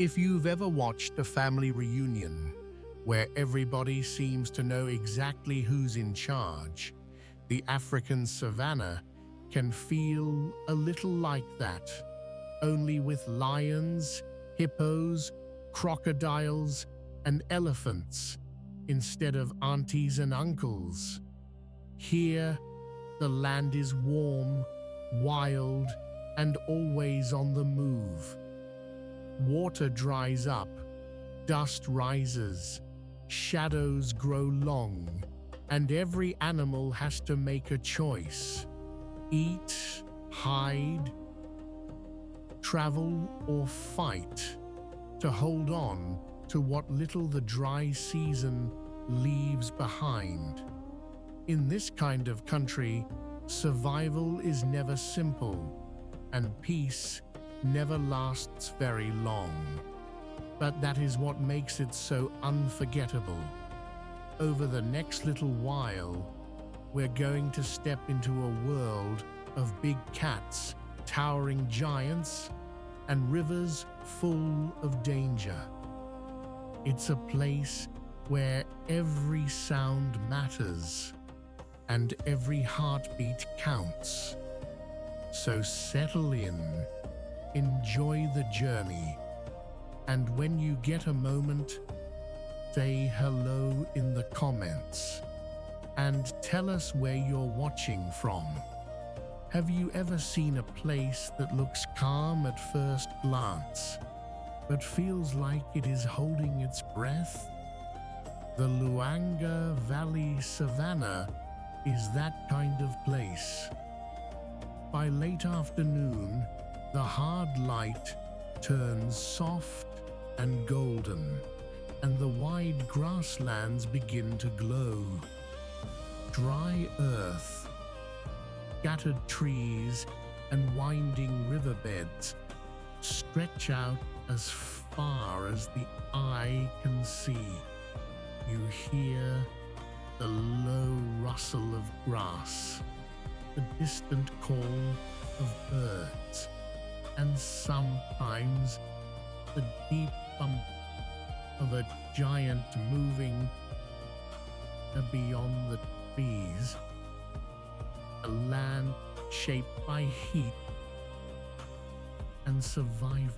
If you've ever watched a family reunion where everybody seems to know exactly who's in charge, the African savannah can feel a little like that, only with lions, hippos, crocodiles, and elephants instead of aunties and uncles. Here, the land is warm, wild, and always on the move. Water dries up, dust rises, shadows grow long, and every animal has to make a choice: eat, hide, travel, or fight to hold on to what little the dry season leaves behind. In this kind of country, survival is never simple, and peace never lasts very long. But that is what makes it so unforgettable. Over the next little while, we're going to step into a world of big cats, towering giants, and rivers full of danger. It's a place where every sound matters and every heartbeat counts. So settle in, enjoy the journey, and when you get a moment, say hello in the comments and tell us where you're watching from. Have you ever seen a place that looks calm at first glance, but feels like it is holding its breath? The Luangwa Valley Savannah is that kind of place. By late afternoon, the hard light turns soft and golden, and the wide grasslands begin to glow. Dry earth, scattered trees, and winding riverbeds stretch out as far as the eye can see. You hear the low rustle of grass, the distant call of birds, and sometimes the deep thump of a giant moving beyond the trees. A land shaped by heat and survival.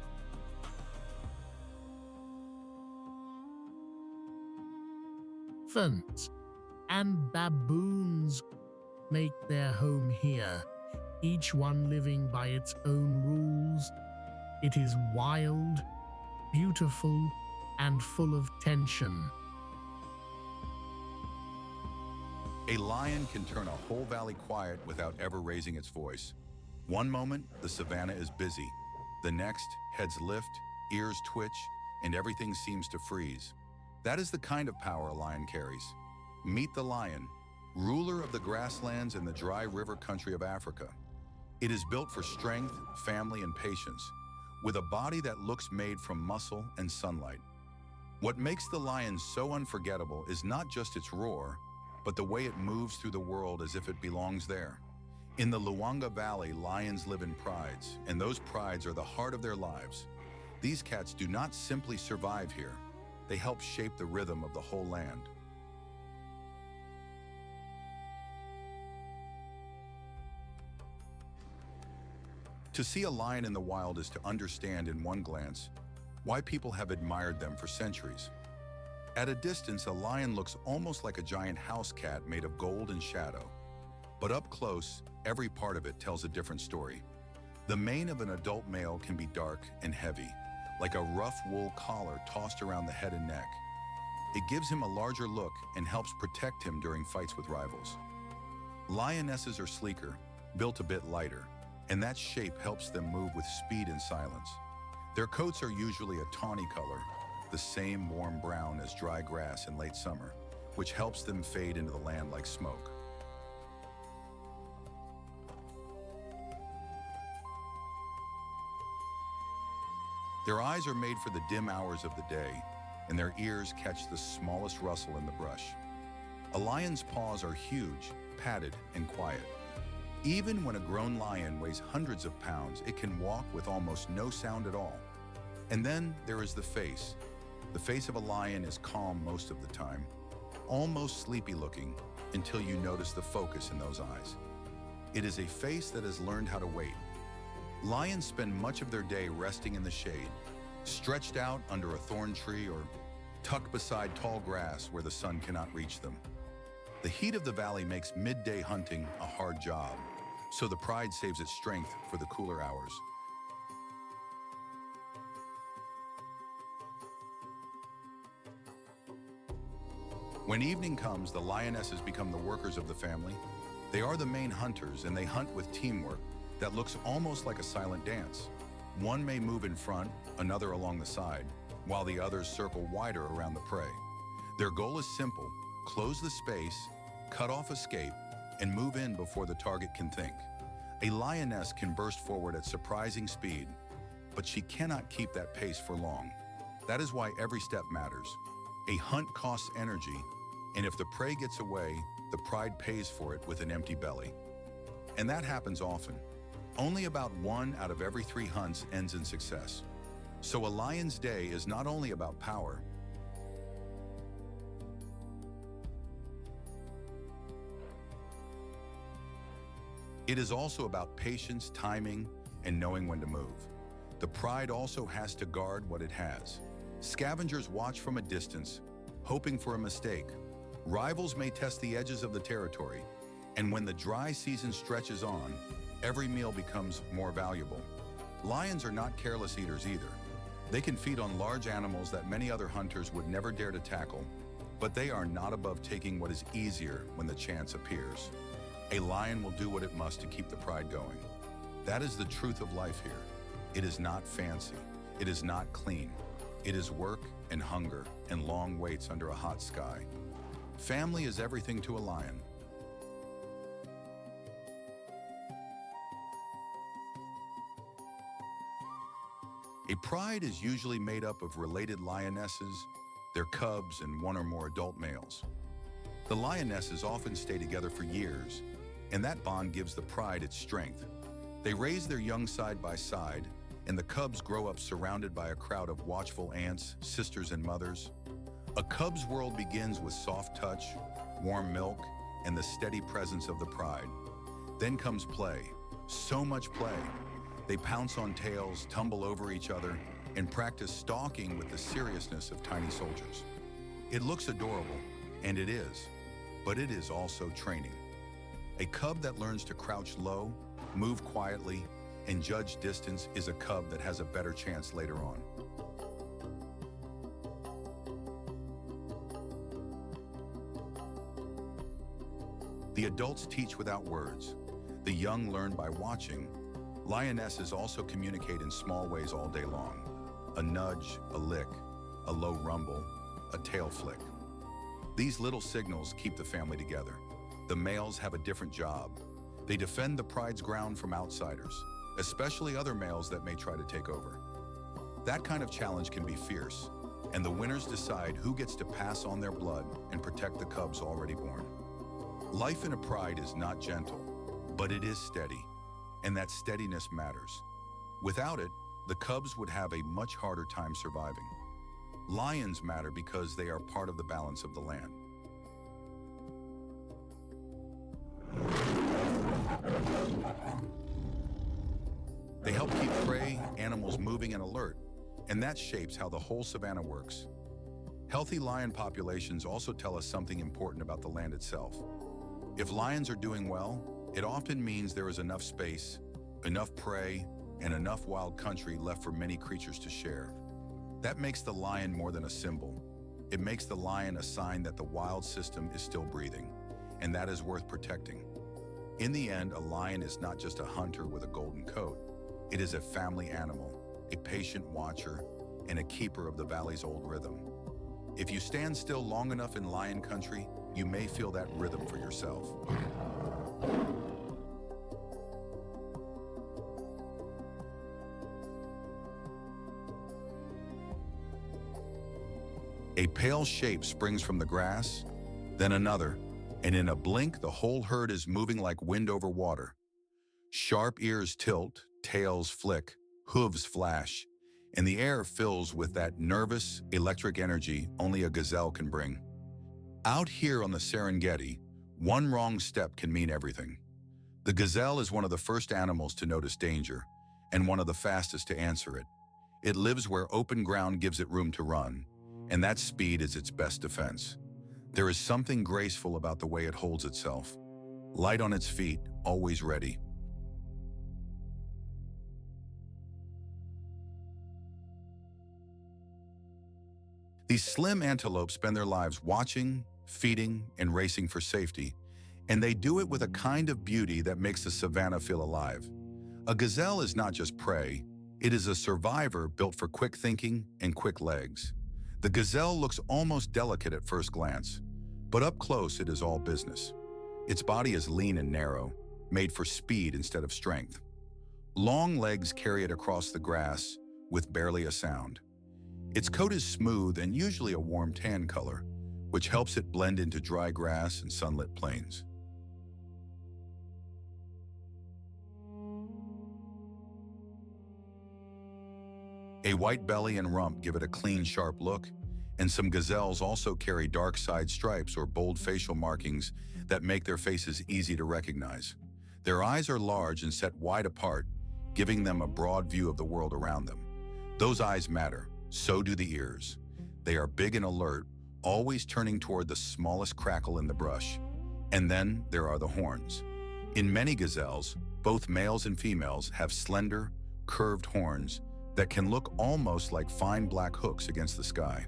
Elephants and baboons make their home here, each one living by its own rules. It is wild, beautiful, and full of tension. A lion can turn a whole valley quiet without ever raising its voice. One moment, the savannah is busy. The next, heads lift, ears twitch, and everything seems to freeze. That is the kind of power a lion carries. Meet the lion, ruler of the grasslands in the dry river country of Africa. It is built for strength, family, and patience, with a body that looks made from muscle and sunlight. What makes the lion so unforgettable is not just its roar, but the way it moves through the world as if it belongs there. In the Luangwa Valley, lions live in prides, and those prides are the heart of their lives. These cats do not simply survive here, they help shape the rhythm of the whole land. To see a lion in the wild is to understand in one glance why people have admired them for centuries. At a distance, a lion looks almost like a giant house cat made of gold and shadow. But up close, every part of it tells a different story. The mane of an adult male can be dark and heavy, like a rough wool collar tossed around the head and neck. It gives him a larger look and helps protect him during fights with rivals. Lionesses are sleeker, built a bit lighter, and that shape helps them move with speed and silence. Their coats are usually a tawny color, the same warm brown as dry grass in late summer, which helps them fade into the land like smoke. Their eyes are made for the dim hours of the day, and their ears catch the smallest rustle in the brush. A lion's paws are huge, padded, and quiet. Even when a grown lion weighs hundreds of pounds, it can walk with almost no sound at all. And then there is the face. The face of a lion is calm most of the time, almost sleepy looking until you notice the focus in those eyes. It is a face that has learned how to wait. Lions spend much of their day resting in the shade, stretched out under a thorn tree or tucked beside tall grass where the sun cannot reach them. The heat of the valley makes midday hunting a hard job, so the pride saves its strength for the cooler hours. When evening comes, the lionesses become the workers of the family. They are the main hunters, and they hunt with teamwork that looks almost like a silent dance. One may move in front, another along the side, while the others circle wider around the prey. Their goal is simple: close the space, cut off escape, and move in before the target can think. A lioness can burst forward at surprising speed, but she cannot keep that pace for long. That is why every step matters. A hunt costs energy, and if the prey gets away, the pride pays for it with an empty belly. And that happens often. Only about 1 out of every 3 hunts ends in success. So a lion's day is not only about power, it is also about patience, timing, and knowing when to move. The pride also has to guard what it has. Scavengers watch from a distance, hoping for a mistake. Rivals may test the edges of the territory, and when the dry season stretches on, every meal becomes more valuable. Lions are not careless eaters either. They can feed on large animals that many other hunters would never dare to tackle, but they are not above taking what is easier when the chance appears. A lion will do what it must to keep the pride going. That is the truth of life here. It is not fancy. It is not clean. It is work and hunger and long waits under a hot sky. Family is everything to a lion. A pride is usually made up of related lionesses, their cubs, and 1 or more adult males. The lionesses often stay together for years, and that bond gives the pride its strength. They raise their young side by side, and the cubs grow up surrounded by a crowd of watchful aunts, sisters, and mothers. A cub's world begins with soft touch, warm milk, and the steady presence of the pride. Then comes play, so much play. They pounce on tails, tumble over each other, and practice stalking with the seriousness of tiny soldiers. It looks adorable, and it is, but it is also training. A cub that learns to crouch low, move quietly, and judge distance is a cub that has a better chance later on. The adults teach without words. The young learn by watching. Lionesses also communicate in small ways all day long. A nudge, a lick, a low rumble, a tail flick. These little signals keep the family together. The males have a different job. They defend the pride's ground from outsiders, especially other males that may try to take over. That kind of challenge can be fierce, and the winners decide who gets to pass on their blood and protect the cubs already born. Life in a pride is not gentle, but it is steady, and that steadiness matters. Without it, the cubs would have a much harder time surviving. Lions matter because they are part of the balance of the land. They help keep prey, animals moving and alert, and that shapes how the whole savannah works. Healthy lion populations also tell us something important about the land itself. If lions are doing well, it often means there is enough space, enough prey, and enough wild country left for many creatures to share. That makes the lion more than a symbol. It makes the lion a sign that the wild system is still breathing, and that is worth protecting. In the end, a lion is not just a hunter with a golden coat. It is a family animal, a patient watcher, and a keeper of the valley's old rhythm. If you stand still long enough in lion country, you may feel that rhythm for yourself. A pale shape springs from the grass, then another, and in a blink, the whole herd is moving like wind over water. Sharp ears tilt, tails flick, hooves flash, and the air fills with that nervous, electric energy only a gazelle can bring. Out here on the Serengeti, one wrong step can mean everything. The gazelle is one of the first animals to notice danger, and one of the fastest to answer it. It lives where open ground gives it room to run, and that speed is its best defense. There is something graceful about the way it holds itself, light on its feet, always ready. These slim antelopes spend their lives watching, feeding, and racing for safety, and they do it with a kind of beauty that makes the savannah feel alive. A gazelle is not just prey, it is a survivor built for quick thinking and quick legs. The gazelle looks almost delicate at first glance, but up close it is all business. Its body is lean and narrow, made for speed instead of strength. Long legs carry it across the grass with barely a sound. Its coat is smooth and usually a warm tan color, which helps it blend into dry grass and sunlit plains. A white belly and rump give it a clean, sharp look, and some gazelles also carry dark side stripes or bold facial markings that make their faces easy to recognize. Their eyes are large and set wide apart, giving them a broad view of the world around them. Those eyes matter, so do the ears. They are big and alert, always turning toward the smallest crackle in the brush. And then there are the horns. In many gazelles, both males and females have slender, curved horns that can look almost like fine black hooks against the sky.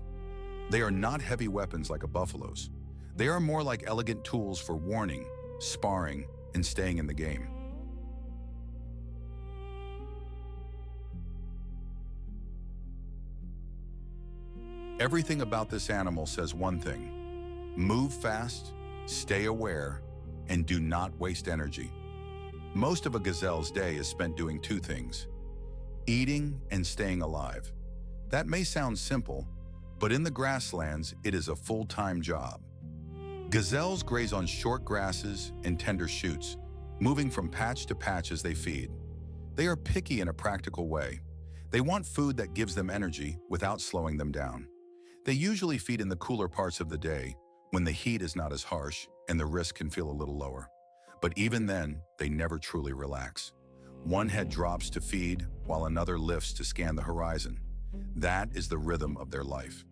They are not heavy weapons like a buffalo's. They are more like elegant tools for warning, sparring, and staying in the game. Everything about this animal says one thing: move fast, stay aware, and do not waste energy. Most of a gazelle's day is spent doing two things: eating and staying alive. That may sound simple, but in the grasslands, it is a full-time job. Gazelles graze on short grasses and tender shoots, moving from patch to patch as they feed. They are picky in a practical way. They want food that gives them energy without slowing them down. They usually feed in the cooler parts of the day, when the heat is not as harsh and the risk can feel a little lower. But even then, they never truly relax. One head drops to feed, while another lifts to scan the horizon. That is the rhythm of their life.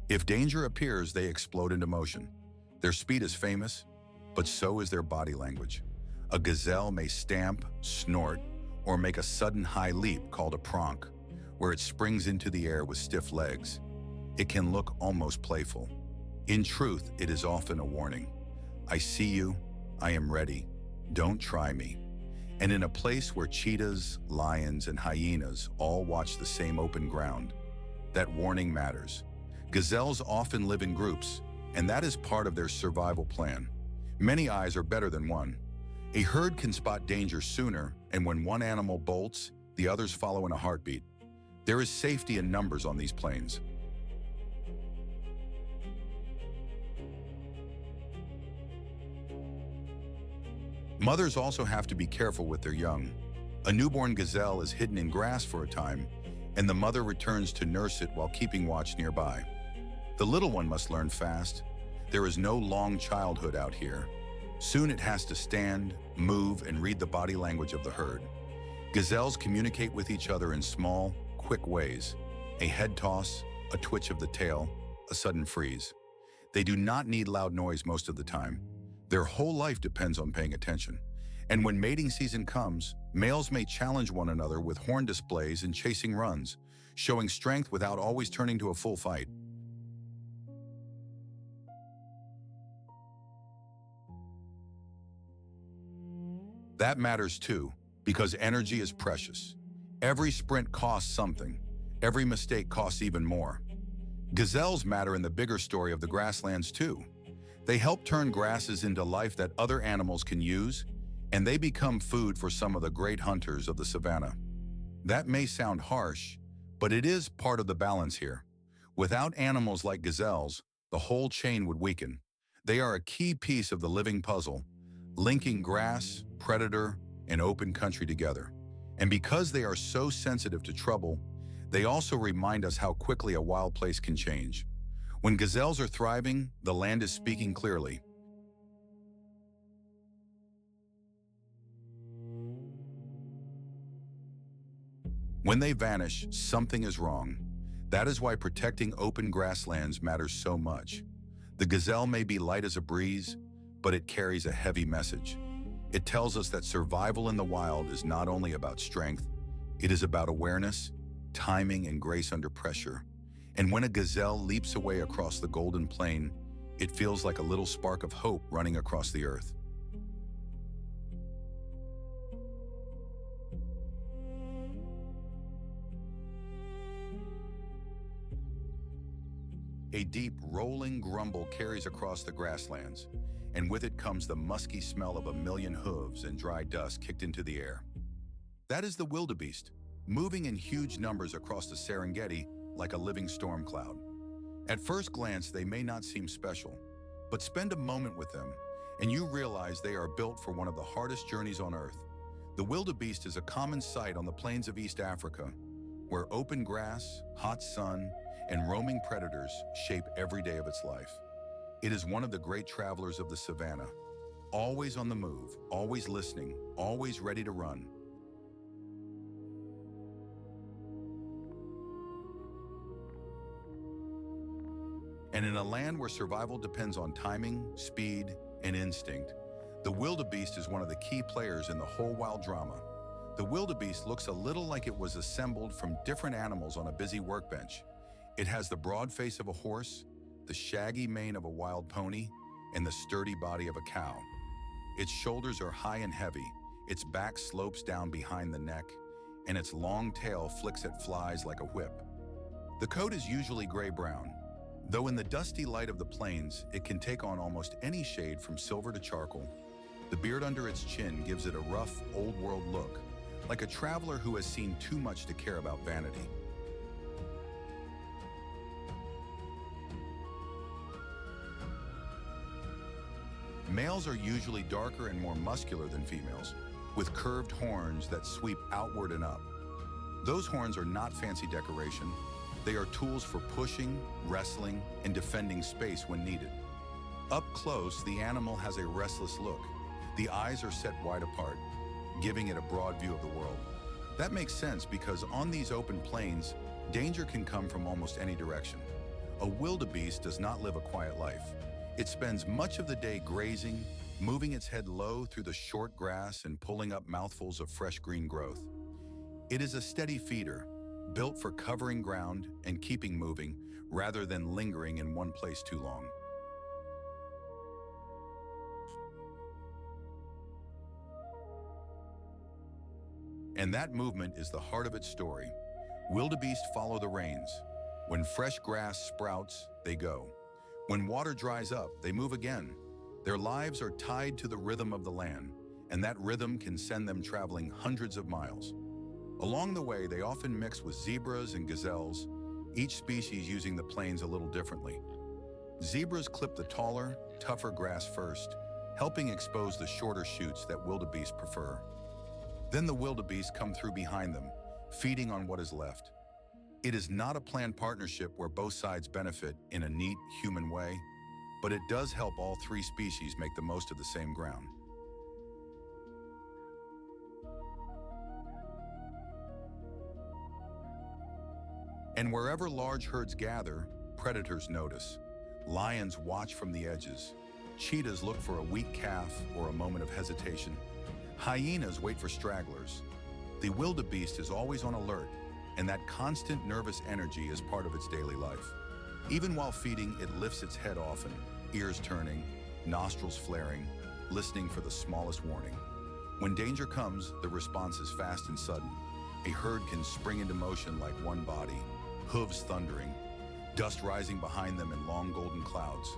If danger appears, they explode into motion. Their speed is famous, but so is their body language. A gazelle may stamp, snort, or make a sudden high leap called a pronk, where it springs into the air with stiff legs. It can look almost playful. In truth, it is often a warning. I see you, I am ready, don't try me. And in a place where cheetahs, lions, and hyenas all watch the same open ground, that warning matters. Gazelles often live in groups, and that is part of their survival plan. Many eyes are better than one. A herd can spot danger sooner, and when one animal bolts, the others follow in a heartbeat. There is safety in numbers on these plains. Mothers also have to be careful with their young. A newborn gazelle is hidden in grass for a time, and the mother returns to nurse it while keeping watch nearby. The little one must learn fast. There is no long childhood out here. Soon it has to stand, move, and read the body language of the herd. Gazelles communicate with each other in small, quick ways: a head toss, a twitch of the tail, a sudden freeze. They do not need loud noise most of the time. Their whole life depends on paying attention. And when mating season comes, males may challenge one another with horn displays and chasing runs, showing strength without always turning to a full fight. That matters too, because energy is precious. Every sprint costs something. Every mistake costs even more. Gazelles matter in the bigger story of the grasslands too. They help turn grasses into life that other animals can use, and they become food for some of the great hunters of the savannah. That may sound harsh, but it is part of the balance here. Without animals like gazelles, the whole chain would weaken. They are a key piece of the living puzzle, linking grass, predator, and open country together. And because they are so sensitive to trouble, they also remind us how quickly a wild place can change. When gazelles are thriving, the land is speaking clearly. When they vanish, something is wrong. That is why protecting open grasslands matters so much. The gazelle may be light as a breeze, but it carries a heavy message. It tells us that survival in the wild is not only about strength, it is about awareness, timing, and grace under pressure. And when a gazelle leaps away across the golden plain, it feels like a little spark of hope running across the earth. A deep, rolling grumble carries across the grasslands, and with it comes the musky smell of a million hooves and dry dust kicked into the air. That is the wildebeest, moving in huge numbers across the Serengeti like a living storm cloud. At first glance, they may not seem special, but spend a moment with them, and you realize they are built for one of the hardest journeys on Earth. The wildebeest is a common sight on the plains of East Africa, where open grass, hot sun, and roaming predators shape every day of its life. It is one of the great travelers of the savannah, always on the move, always listening, always ready to run. And in a land where survival depends on timing, speed, and instinct, the wildebeest is one of the key players in the whole wild drama. The wildebeest looks a little like it was assembled from different animals on a busy workbench. It has the broad face of a horse, the shaggy mane of a wild pony, and the sturdy body of a cow. Its shoulders are high and heavy, its back slopes down behind the neck, and its long tail flicks at flies like a whip. The coat is usually gray-brown, though in the dusty light of the plains, it can take on almost any shade from silver to charcoal. The beard under its chin gives it a rough, old-world look, like a traveler who has seen too much to care about vanity. Males are usually darker and more muscular than females, with curved horns that sweep outward and up. Those horns are not fancy decoration. They are tools for pushing, wrestling, and defending space when needed. Up close, the animal has a restless look. The eyes are set wide apart, giving it a broad view of the world. That makes sense because on these open plains, danger can come from almost any direction. A wildebeest does not live a quiet life. It spends much of the day grazing, moving its head low through the short grass and pulling up mouthfuls of fresh green growth. It is a steady feeder, built for covering ground and keeping moving rather than lingering in one place too long. And that movement is the heart of its story. Wildebeest follow the rains. When fresh grass sprouts, they go. When water dries up, they move again. Their lives are tied to the rhythm of the land, and that rhythm can send them traveling hundreds of miles. Along the way, they often mix with zebras and gazelles, each species using the plains a little differently. Zebras clip the taller, tougher grass first, helping expose the shorter shoots that wildebeest prefer. Then the wildebeest come through behind them, feeding on what is left. It is not a planned partnership where both sides benefit in a neat, human way, but it does help all three species make the most of the same ground. And wherever large herds gather, predators notice. Lions watch from the edges. Cheetahs look for a weak calf or a moment of hesitation. Hyenas wait for stragglers. The wildebeest is always on alert, and that constant nervous energy is part of its daily life. Even while feeding, it lifts its head often, ears turning, nostrils flaring, listening for the smallest warning. When danger comes, the response is fast and sudden. A herd can spring into motion like one body, hooves thundering, dust rising behind them in long golden clouds.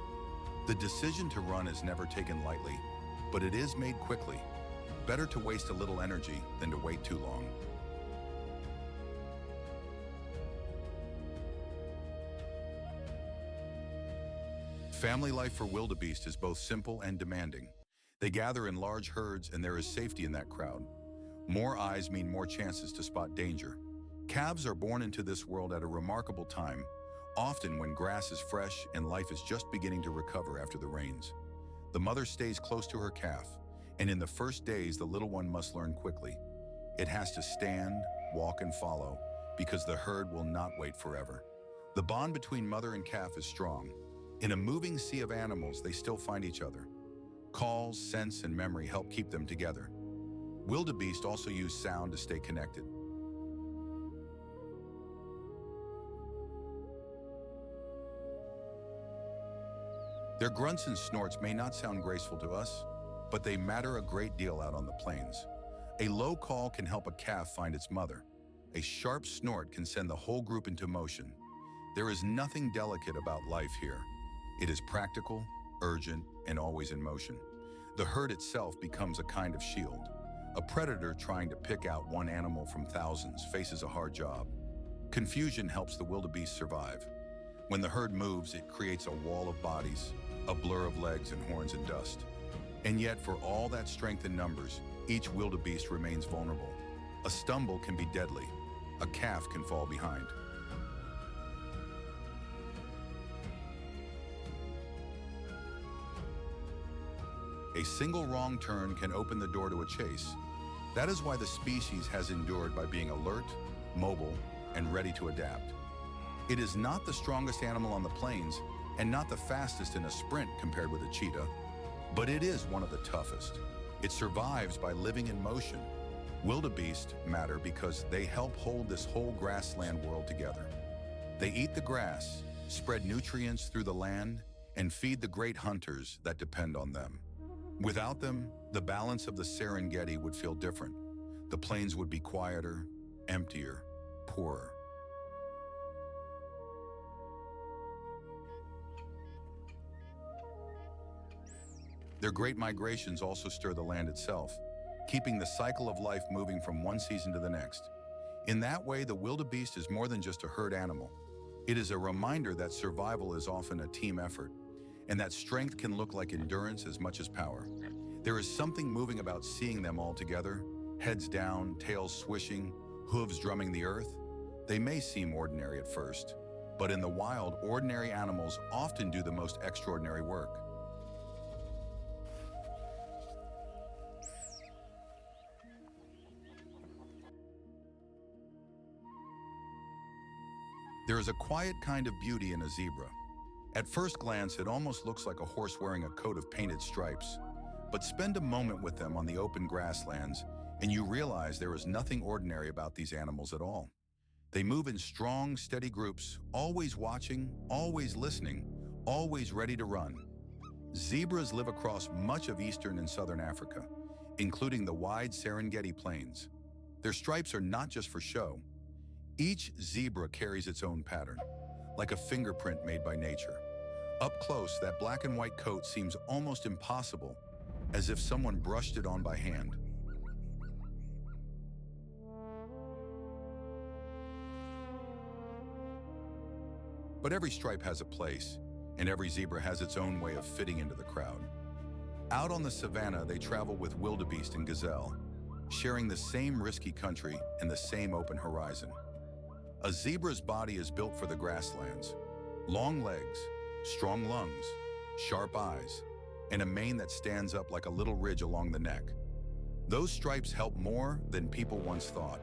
The decision to run is never taken lightly, but it is made quickly. Better to waste a little energy than to wait too long. Family life for wildebeest is both simple and demanding. They gather in large herds and there is safety in that crowd. More eyes mean more chances to spot danger. Calves are born into this world at a remarkable time, often when grass is fresh and life is just beginning to recover after the rains. The mother stays close to her calf, and in the first days the little one must learn quickly. It has to stand, walk, and follow, because the herd will not wait forever. The bond between mother and calf is strong. In a moving sea of animals, they still find each other. Calls, scents, and memory help keep them together. Wildebeest also use sound to stay connected. Their grunts and snorts may not sound graceful to us, but they matter a great deal out on the plains. A low call can help a calf find its mother. A sharp snort can send the whole group into motion. There is nothing delicate about life here. It is practical, urgent, and always in motion. The herd itself becomes a kind of shield. A predator trying to pick out one animal from thousands faces a hard job. Confusion helps the wildebeest survive. When the herd moves, it creates a wall of bodies, a blur of legs and horns and dust. And yet, for all that strength in numbers, each wildebeest remains vulnerable. A stumble can be deadly. A calf can fall behind. A single wrong turn can open the door to a chase. That is why the species has endured by being alert, mobile, and ready to adapt. It is not the strongest animal on the plains and not the fastest in a sprint compared with a cheetah, but it is one of the toughest. It survives by living in motion. Wildebeest matter because they help hold this whole grassland world together. They eat the grass, spread nutrients through the land, and feed the great hunters that depend on them. Without them, the balance of the Serengeti would feel different. The plains would be quieter, emptier, poorer. Their great migrations also stir the land itself, keeping the cycle of life moving from one season to the next. In that way, the wildebeest is more than just a herd animal. It is a reminder that survival is often a team effort, and that strength can look like endurance as much as power. There is something moving about seeing them all together, heads down, tails swishing, hooves drumming the earth. They may seem ordinary at first, but in the wild, ordinary animals often do the most extraordinary work. There is a quiet kind of beauty in a zebra. At first glance, it almost looks like a horse wearing a coat of painted stripes. But spend a moment with them on the open grasslands, and you realize there is nothing ordinary about these animals at all. They move in strong, steady groups, always watching, always listening, always ready to run. Zebras live across much of eastern and southern Africa, including the wide Serengeti plains. Their stripes are not just for show. Each zebra carries its own pattern, like a fingerprint made by nature. Up close, that black and white coat seems almost impossible, as if someone brushed it on by hand. But every stripe has a place, and every zebra has its own way of fitting into the crowd. Out on the savannah, they travel with wildebeest and gazelle, sharing the same risky country and the same open horizon. A zebra's body is built for the grasslands. Long legs, strong lungs, sharp eyes, and a mane that stands up like a little ridge along the neck. Those stripes help more than people once thought.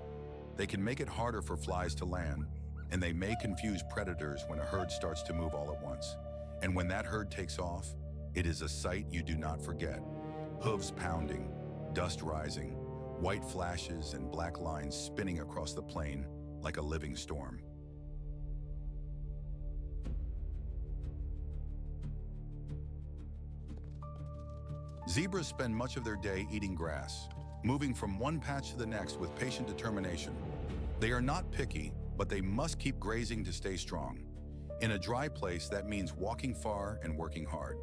They can make it harder for flies to land, and they may confuse predators when a herd starts to move all at once. And when that herd takes off, it is a sight you do not forget. Hooves pounding, dust rising, white flashes and black lines spinning across the plain like a living storm. Zebras spend much of their day eating grass, moving from one patch to the next with patient determination. They are not picky, but they must keep grazing to stay strong. In a dry place, that means walking far and working hard.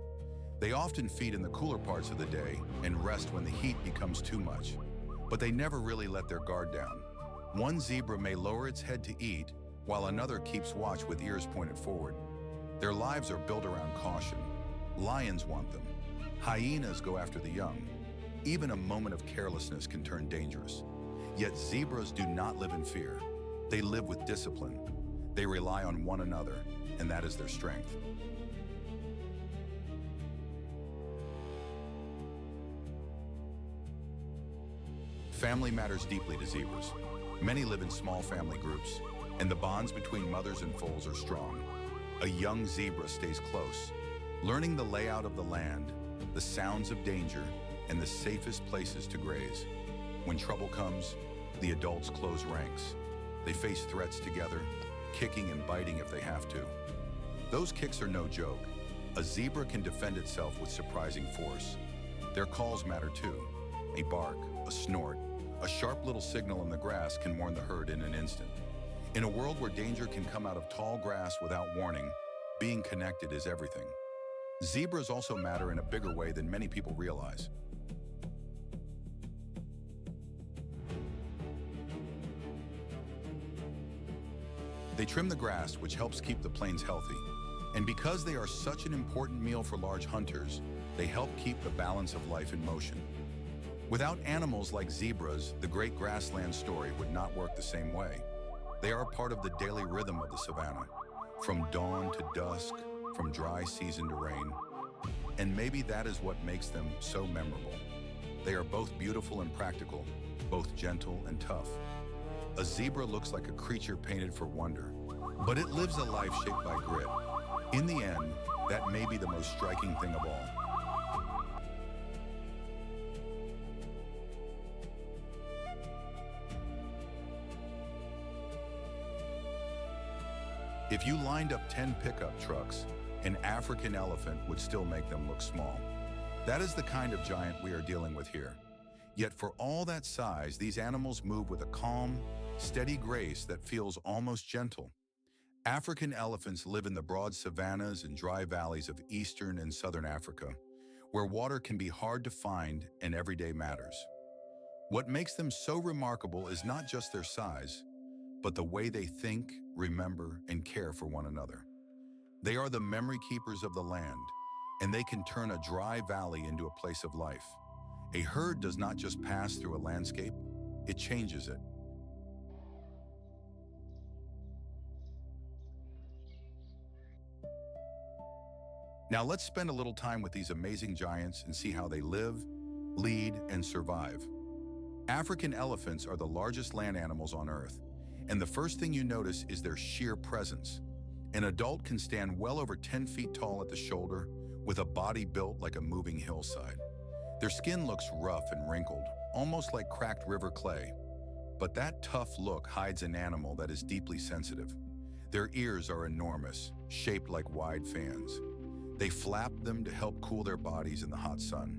They often feed in the cooler parts of the day and rest when the heat becomes too much, but they never really let their guard down. One zebra may lower its head to eat, while another keeps watch with ears pointed forward. Their lives are built around caution. Lions want them. Hyenas go after the young. Even a moment of carelessness can turn dangerous. Yet zebras do not live in fear. They live with discipline. They rely on one another, and that is their strength. Family matters deeply to zebras. Many live in small family groups, and the bonds between mothers and foals are strong. A young zebra stays close, learning the layout of the land, the sounds of danger, and the safest places to graze. When trouble comes, the adults close ranks. They face threats together, kicking and biting if they have to. Those kicks are no joke. A zebra can defend itself with surprising force. Their calls matter too. A bark, a snort, a sharp little signal in the grass can warn the herd in an instant. In a world where danger can come out of tall grass without warning, being connected is everything. Zebras also matter in a bigger way than many people realize. They trim the grass, which helps keep the plains healthy. And because they are such an important meal for large hunters, they help keep the balance of life in motion. Without animals like zebras, the great grassland story would not work the same way. They are part of the daily rhythm of the savannah, from dawn to dusk, from dry season to rain. And maybe that is what makes them so memorable. They are both beautiful and practical, both gentle and tough. A zebra looks like a creature painted for wonder, but it lives a life shaped by grit. In the end, that may be the most striking thing of all. If you lined up 10 pickup trucks, an African elephant would still make them look small. That is the kind of giant we are dealing with here. Yet for all that size, these animals move with a calm, steady grace that feels almost gentle. African elephants live in the broad savannas and dry valleys of eastern and southern Africa, where water can be hard to find and every day matters. What makes them so remarkable is not just their size, but the way they think, remember, and care for one another. They are the memory keepers of the land, and they can turn a dry valley into a place of life. A herd does not just pass through a landscape, it changes it. Now let's spend a little time with these amazing giants and see how they live, lead, and survive. African elephants are the largest land animals on Earth, and the first thing you notice is their sheer presence. An adult can stand well over 10 feet tall at the shoulder, with a body built like a moving hillside. Their skin looks rough and wrinkled, almost like cracked river clay. But that tough look hides an animal that is deeply sensitive. Their ears are enormous, shaped like wide fans. They flap them to help cool their bodies in the hot sun.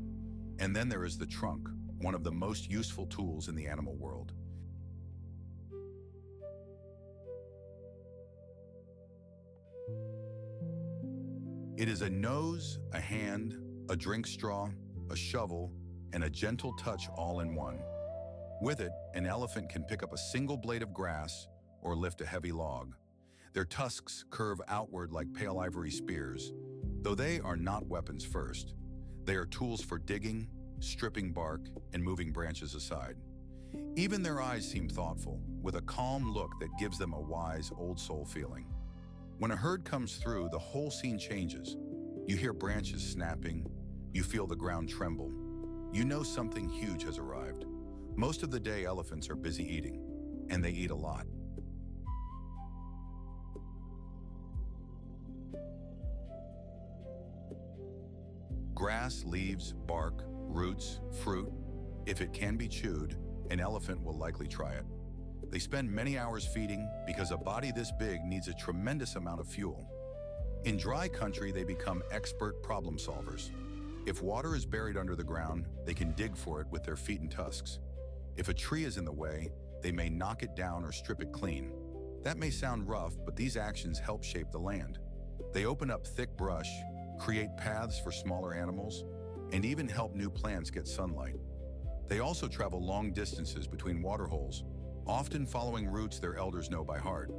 And then there is the trunk, one of the most useful tools in the animal world. It is a nose, a hand, a drink straw, a shovel, and a gentle touch all in one. With it, an elephant can pick up a single blade of grass or lift a heavy log. Their tusks curve outward like pale ivory spears, though they are not weapons first. They are tools for digging, stripping bark, and moving branches aside. Even their eyes seem thoughtful, with a calm look that gives them a wise, old soul feeling. When a herd comes through, the whole scene changes. You hear branches snapping, you feel the ground tremble. You know something huge has arrived. Most of the day, elephants are busy eating, and they eat a lot. Grass, leaves, bark, roots, fruit. If it can be chewed, an elephant will likely try it. They spend many hours feeding because a body this big needs a tremendous amount of fuel. In dry country, they become expert problem solvers. If water is buried under the ground, they can dig for it with their feet and tusks. If a tree is in the way, they may knock it down or strip it clean. That may sound rough, but these actions help shape the land. They open up thick brush, create paths for smaller animals, and even help new plants get sunlight. They also travel long distances between water holes, often following routes their elders know by heart.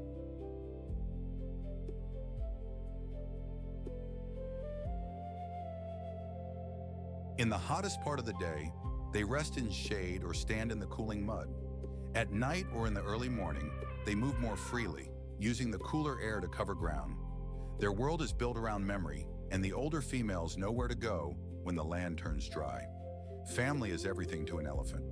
In the hottest part of the day, they rest in shade or stand in the cooling mud. At night or in the early morning, they move more freely, using the cooler air to cover ground. Their world is built around memory, and the older females know where to go when the land turns dry. Family is everything to an elephant.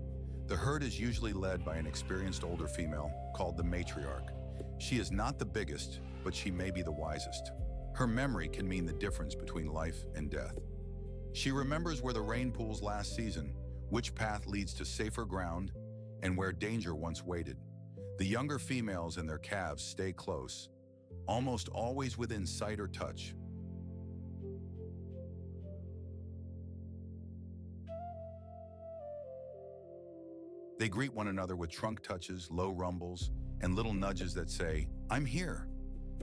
The herd is usually led by an experienced older female called the matriarch. She is not the biggest, but she may be the wisest. Her memory can mean the difference between life and death. She remembers where the rain pools last season, which path leads to safer ground, and where danger once waited. The younger females and their calves stay close, almost always within sight or touch. They greet one another with trunk touches, low rumbles, and little nudges that say, "I'm here."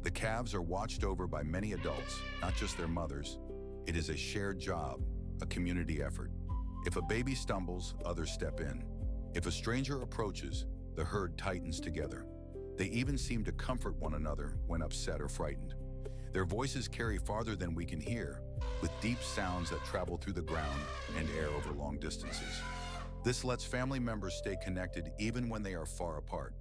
The calves are watched over by many adults, not just their mothers. It is a shared job, a community effort. If a baby stumbles, others step in. If a stranger approaches, the herd tightens together. They even seem to comfort one another when upset or frightened. Their voices carry farther than we can hear, with deep sounds that travel through the ground and air over long distances. This lets family members stay connected even when they are far apart.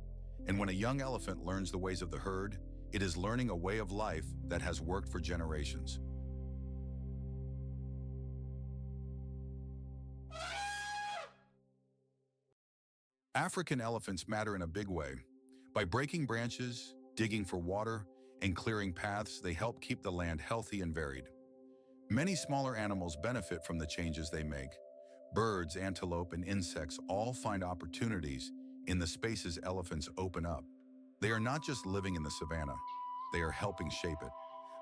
And when a young elephant learns the ways of the herd, it is learning a way of life that has worked for generations. African elephants matter in a big way. By breaking branches, digging for water, and clearing paths, they help keep the land healthy and varied. Many smaller animals benefit from the changes they make. Birds, antelope, and insects all find opportunities in the spaces elephants open up. They are not just living in the savannah, they are helping shape it.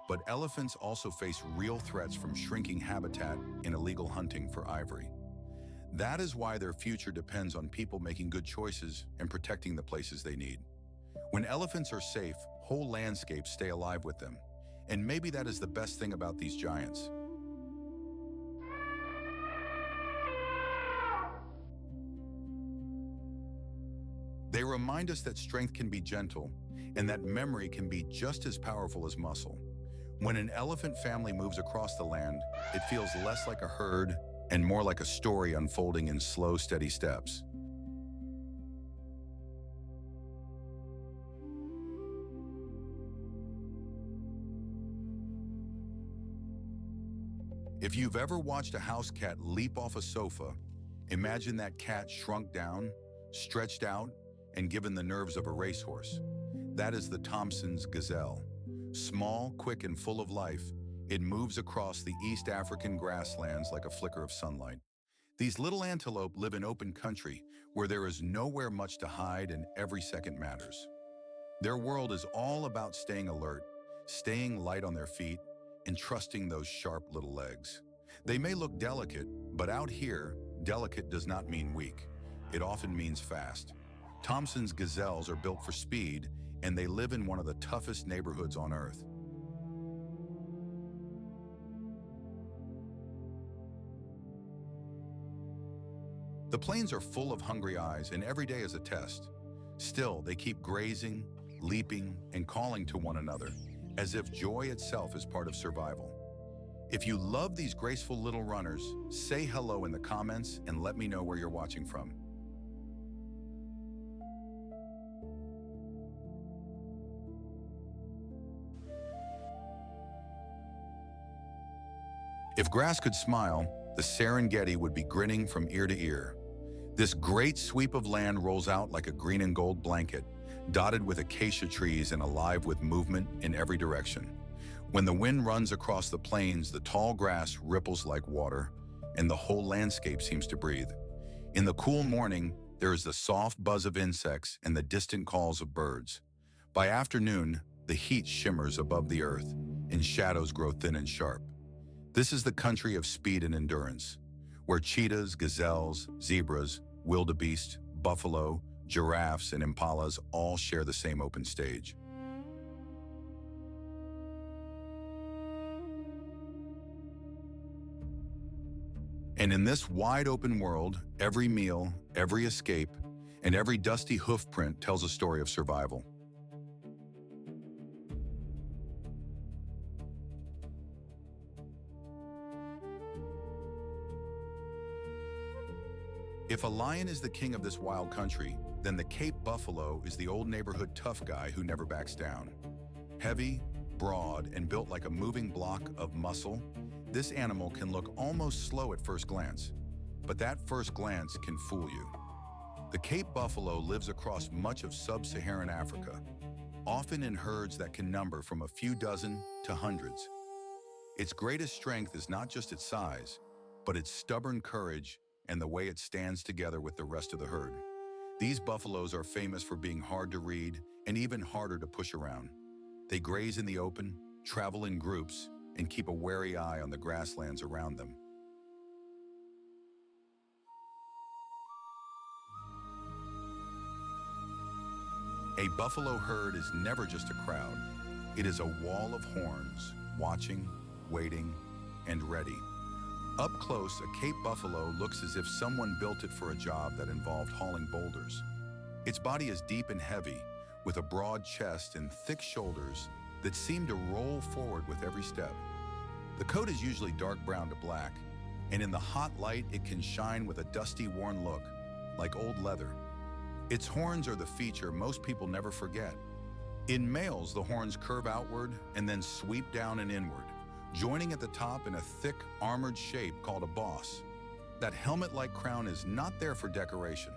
But elephants also face real threats from shrinking habitat and illegal hunting for ivory. That is why their future depends on people making good choices and protecting the places they need. When elephants are safe, whole landscapes stay alive with them. And maybe that is the best thing about these giants. They remind us that strength can be gentle and that memory can be just as powerful as muscle. When an elephant family moves across the land, it feels less like a herd and more like a story unfolding in slow, steady steps. If you've ever watched a house cat leap off a sofa, imagine that cat shrunk down, stretched out, and given the nerves of a racehorse. That is the Thompson's gazelle. Small, quick, and full of life, it moves across the East African grasslands like a flicker of sunlight. These little antelope live in open country where there is nowhere much to hide and every second matters. Their world is all about staying alert, staying light on their feet, and trusting those sharp little legs. They may look delicate, but out here, delicate does not mean weak. It often means fast. Thompson's gazelles are built for speed, and they live in one of the toughest neighborhoods on Earth. The plains are full of hungry eyes, and every day is a test. Still, they keep grazing, leaping, and calling to one another, as if joy itself is part of survival. If you love these graceful little runners, say hello in the comments and let me know where you're watching from. If grass could smile, the Serengeti would be grinning from ear to ear. This great sweep of land rolls out like a green and gold blanket, dotted with acacia trees and alive with movement in every direction. When the wind runs across the plains, the tall grass ripples like water, and the whole landscape seems to breathe. In the cool morning, there is the soft buzz of insects and the distant calls of birds. By afternoon, the heat shimmers above the earth, and shadows grow thin and sharp. This is the country of speed and endurance, where cheetahs, gazelles, zebras, wildebeest, buffalo, giraffes, and impalas all share the same open stage. And in this wide open world, every meal, every escape, and every dusty hoof print tells a story of survival. If a lion is the king of this wild country, then the Cape buffalo is the old neighborhood tough guy who never backs down. Heavy, broad, and built like a moving block of muscle, this animal can look almost slow at first glance, but that first glance can fool you. The Cape buffalo lives across much of sub-Saharan Africa, often in herds that can number from a few dozen to hundreds. Its greatest strength is not just its size, but its stubborn courage and the way it stands together with the rest of the herd. These buffaloes are famous for being hard to read and even harder to push around. They graze in the open, travel in groups, and keep a wary eye on the grasslands around them. A buffalo herd is never just a crowd. It is a wall of horns, watching, waiting, and ready. Up close, a Cape buffalo looks as if someone built it for a job that involved hauling boulders. Its body is deep and heavy, with a broad chest and thick shoulders that seem to roll forward with every step. The coat is usually dark brown to black, and in the hot light it can shine with a dusty, worn look, like old leather. Its horns are the feature most people never forget. In males, the horns curve outward and then sweep down and inward, joining at the top in a thick, armored shape called a boss. That helmet-like crown is not there for decoration.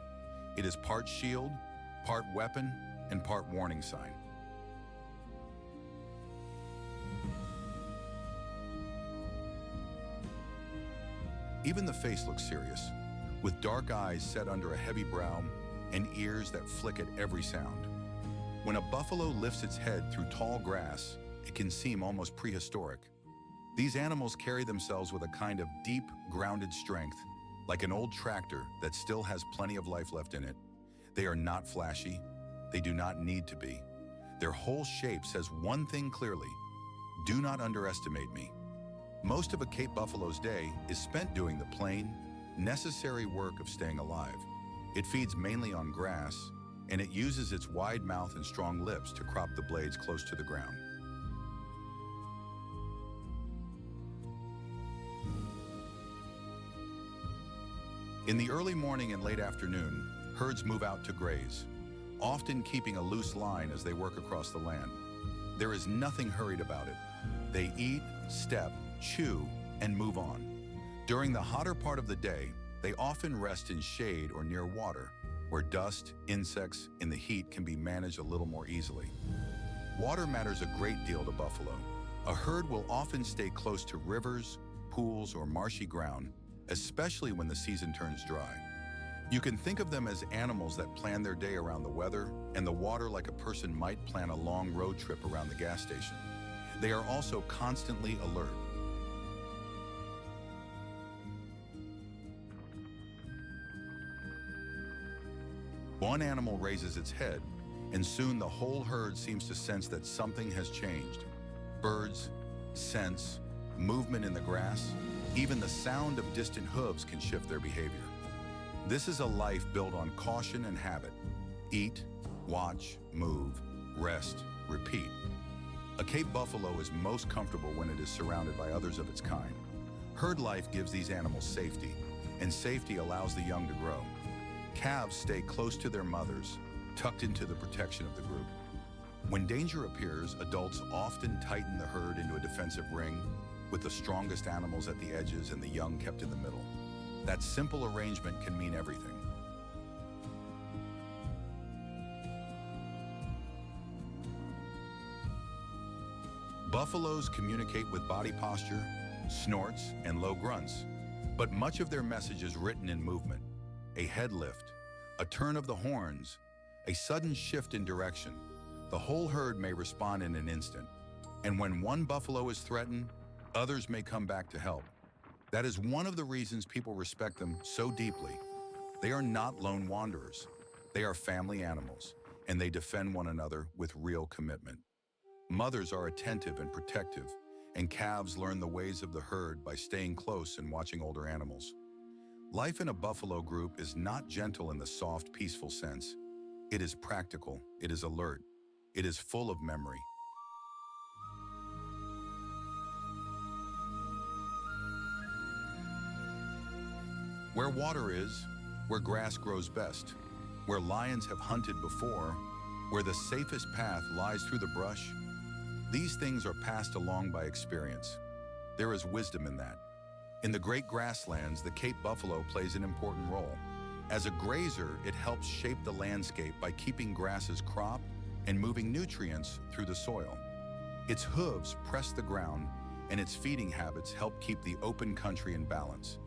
It is part shield, part weapon, and part warning sign. Even the face looks serious, with dark eyes set under a heavy brow and ears that flick at every sound. When a buffalo lifts its head through tall grass, it can seem almost prehistoric. These animals carry themselves with a kind of deep, grounded strength, like an old tractor that still has plenty of life left in it. They are not flashy. They do not need to be. Their whole shape says one thing clearly: do not underestimate me. Most of a Cape buffalo's day is spent doing the plain, necessary work of staying alive. It feeds mainly on grass, and it uses its wide mouth and strong lips to crop the blades close to the ground. In the early morning and late afternoon, herds move out to graze, often keeping a loose line as they work across the land. There is nothing hurried about it. They eat, step, chew, and move on. During the hotter part of the day, they often rest in shade or near water, where dust, insects, and the heat can be managed a little more easily. Water matters a great deal to buffalo. A herd will often stay close to rivers, pools, or marshy ground, especially when the season turns dry. You can think of them as animals that plan their day around the weather and the water like a person might plan a long road trip around the gas station. They are also constantly alert. One animal raises its head, and soon the whole herd seems to sense that something has changed. Birds, scents, movement in the grass, even the sound of distant hooves can shift their behavior. This is a life built on caution and habit. Eat, watch, move, rest, repeat. A Cape buffalo is most comfortable when it is surrounded by others of its kind. Herd life gives these animals safety, and safety allows the young to grow. Calves stay close to their mothers, tucked into the protection of the group. When danger appears, adults often tighten the herd into a defensive ring, with the strongest animals at the edges and the young kept in the middle. That simple arrangement can mean everything. Buffaloes communicate with body posture, snorts, and low grunts, but much of their message is written in movement. A head lift, a turn of the horns, a sudden shift in direction. The whole herd may respond in an instant. And when one buffalo is threatened, others may come back to help. That is one of the reasons people respect them so deeply. They are not lone wanderers. They are family animals, and they defend one another with real commitment. Mothers are attentive and protective, and calves learn the ways of the herd by staying close and watching older animals. Life in a buffalo group is not gentle in the soft, peaceful sense. It is practical, it is alert, it is full of memory. Where water is, where grass grows best, where lions have hunted before, where the safest path lies through the brush. These things are passed along by experience. There is wisdom in that. In the great grasslands, the Cape buffalo plays an important role. As a grazer, it helps shape the landscape by keeping grasses cropped and moving nutrients through the soil. Its hooves press the ground, and its feeding habits help keep the open country in balance.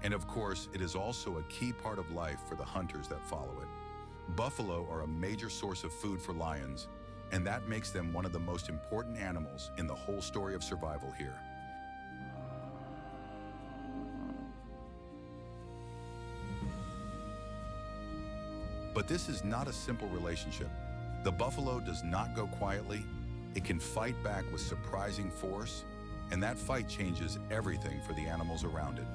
And of course, it is also a key part of life for the hunters that follow it. Buffalo are a major source of food for lions, and that makes them one of the most important animals in the whole story of survival here. But this is not a simple relationship. The buffalo does not go quietly. It can fight back with surprising force, and that fight changes everything for the animals around it.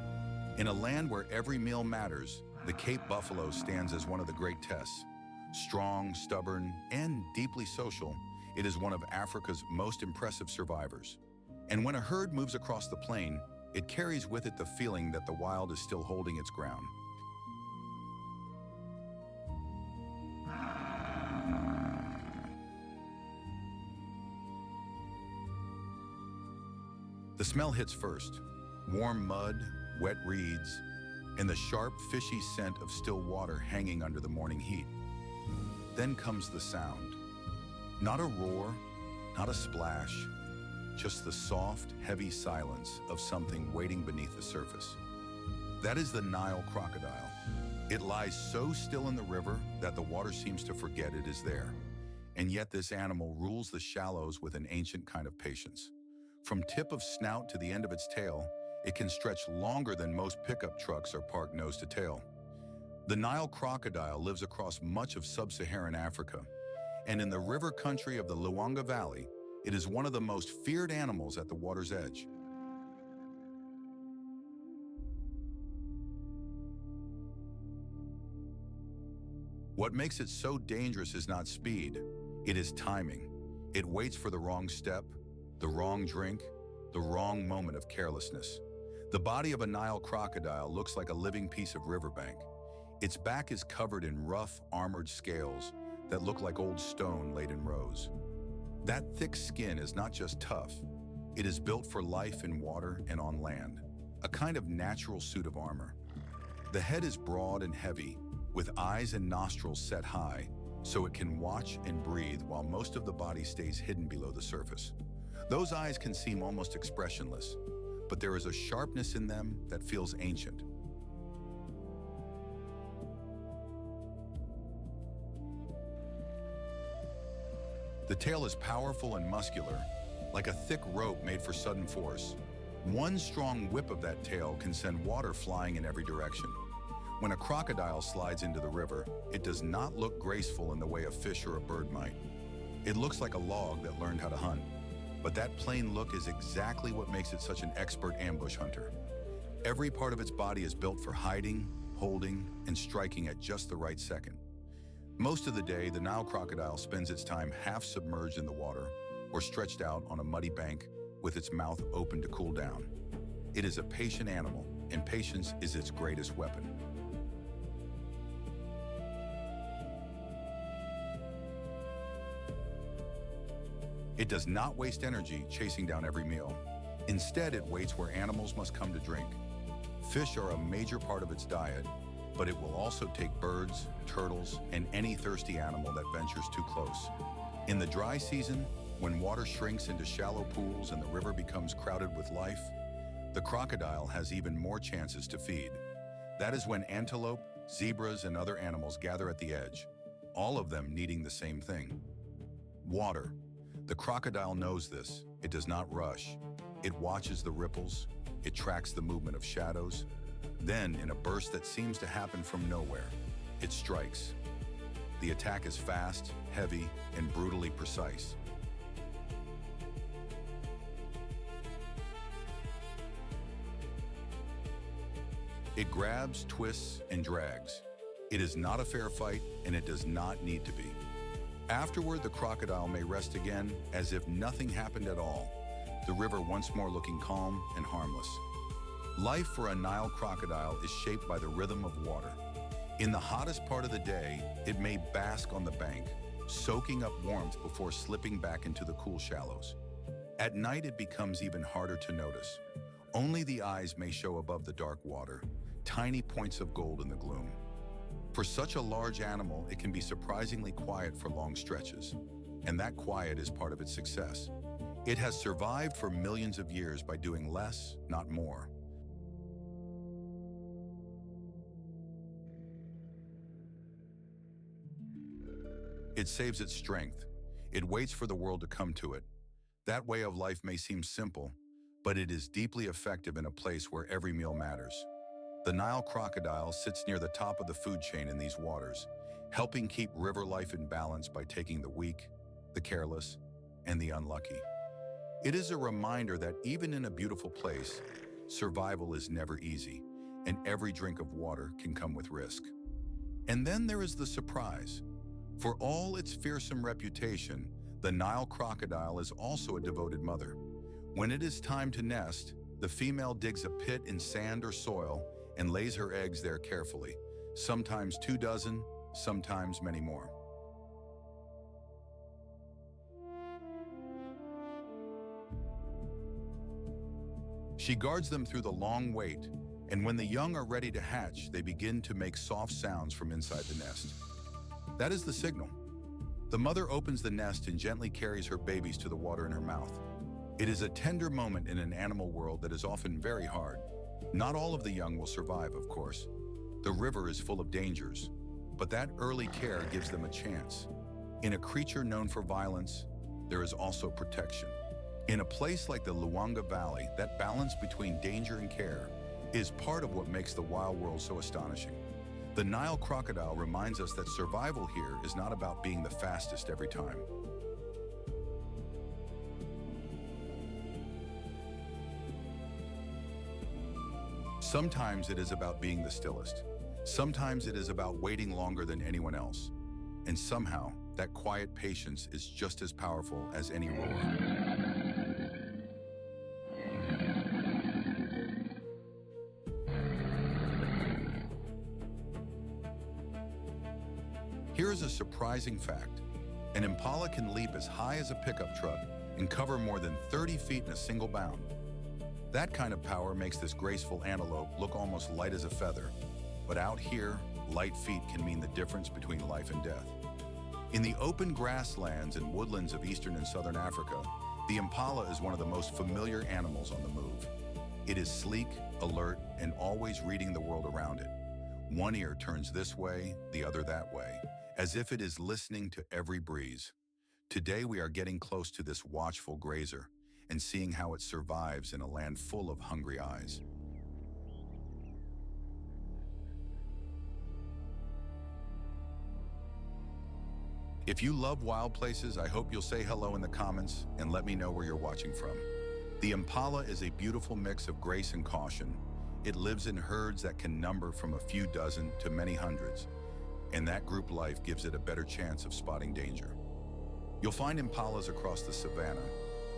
In a land where every meal matters, the Cape buffalo stands as one of the great tests. Strong, stubborn, and deeply social, it is one of Africa's most impressive survivors. And when a herd moves across the plain, it carries with it the feeling that the wild is still holding its ground. The smell hits first: warm mud, wet reeds, and the sharp, fishy scent of still water hanging under the morning heat. Then comes the sound. Not a roar, not a splash, just the soft, heavy silence of something waiting beneath the surface. That is the Nile crocodile. It lies so still in the river that the water seems to forget it is there. And yet this animal rules the shallows with an ancient kind of patience. From tip of snout to the end of its tail, it can stretch longer than most pickup trucks are parked nose to tail. The Nile crocodile lives across much of sub-Saharan Africa, and in the river country of the Luangwa Valley, it is one of the most feared animals at the water's edge. What makes it so dangerous is not speed, it is timing. It waits for the wrong step, the wrong drink, the wrong moment of carelessness. The body of a Nile crocodile looks like a living piece of riverbank. Its back is covered in rough, armored scales that look like old stone laid in rows. That thick skin is not just tough, it is built for life in water and on land, a kind of natural suit of armor. The head is broad and heavy, with eyes and nostrils set high, so it can watch and breathe while most of the body stays hidden below the surface. Those eyes can seem almost expressionless, but there is a sharpness in them that feels ancient. The tail is powerful and muscular, like a thick rope made for sudden force. One strong whip of that tail can send water flying in every direction. When a crocodile slides into the river, it does not look graceful in the way a fish or a bird might. It looks like a log that learned how to hunt. But that plain look is exactly what makes it such an expert ambush hunter. Every part of its body is built for hiding, holding, and striking at just the right second. Most of the day, the Nile crocodile spends its time half submerged in the water or stretched out on a muddy bank with its mouth open to cool down. It is a patient animal, and patience is its greatest weapon. It does not waste energy chasing down every meal. Instead, it waits where animals must come to drink. Fish are a major part of its diet, but it will also take birds, turtles, and any thirsty animal that ventures too close. In the dry season, when water shrinks into shallow pools and the river becomes crowded with life, the crocodile has even more chances to feed. That is when antelope, zebras, and other animals gather at the edge, all of them needing the same thing: water. The crocodile knows this. It does not rush. It watches the ripples. It tracks the movement of shadows. Then, in a burst that seems to happen from nowhere, it strikes. The attack is fast, heavy, and brutally precise. It grabs, twists, and drags. It is not a fair fight, and it does not need to be. Afterward, the crocodile may rest again as if nothing happened at all, the river once more looking calm and harmless. Life for a Nile crocodile is shaped by the rhythm of water. In the hottest part of the day, it may bask on the bank, soaking up warmth before slipping back into the cool shallows. At night, it becomes even harder to notice. Only the eyes may show above the dark water, tiny points of gold in the gloom. For such a large animal, it can be surprisingly quiet for long stretches, and that quiet is part of its success. It has survived for millions of years by doing less, not more. It saves its strength. It waits for the world to come to it. That way of life may seem simple, but it is deeply effective in a place where every meal matters. The Nile crocodile sits near the top of the food chain in these waters, helping keep river life in balance by taking the weak, the careless, and the unlucky. It is a reminder that even in a beautiful place, survival is never easy, and every drink of water can come with risk. And then there is the surprise. For all its fearsome reputation, the Nile crocodile is also a devoted mother. When it is time to nest, the female digs a pit in sand or soil and lays her eggs there carefully, sometimes 2 dozen, sometimes many more. She guards them through the long wait, and when the young are ready to hatch, they begin to make soft sounds from inside the nest. That is the signal. The mother opens the nest and gently carries her babies to the water in her mouth. It is a tender moment in an animal world that is often very hard. Not all of the young will survive, of course. The river is full of dangers, but that early care gives them a chance. In a creature known for violence, there is also protection. In a place like the Luangwa Valley, that balance between danger and care is part of what makes the wild world so astonishing. The Nile crocodile reminds us that survival here is not about being the fastest every time. Sometimes it is about being the stillest. Sometimes it is about waiting longer than anyone else. And somehow, that quiet patience is just as powerful as any roar. Here is a surprising fact. An impala can leap as high as a pickup truck and cover more than 30 feet in a single bound. That kind of power makes this graceful antelope look almost light as a feather. But out here, light feet can mean the difference between life and death. In the open grasslands and woodlands of eastern and southern Africa, the impala is one of the most familiar animals on the move. It is sleek, alert, and always reading the world around it. One ear turns this way, the other that way, as if it is listening to every breeze. Today we are getting close to this watchful grazer and seeing how it survives in a land full of hungry eyes. If you love wild places, I hope you'll say hello in the comments and let me know where you're watching from. The impala is a beautiful mix of grace and caution. It lives in herds that can number from a few dozen to many hundreds, and that group life gives it a better chance of spotting danger. You'll find impalas across the savannah,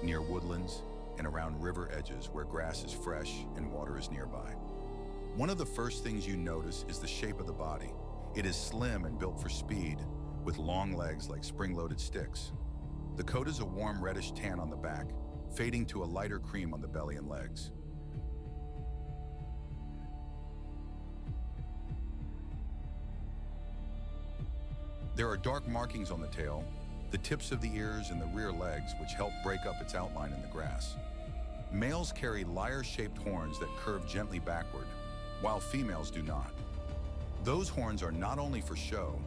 near woodlands, and around river edges where grass is fresh and water is nearby. One of the first things you notice is the shape of the body. It is slim and built for speed, with long legs like spring-loaded sticks. The coat is a warm reddish tan on the back, fading to a lighter cream on the belly and legs. There are dark markings on the tail, the tips of the ears and the rear legs, which help break up its outline in the grass. Males carry lyre-shaped horns that curve gently backward, while females do not. Those horns are not only for show,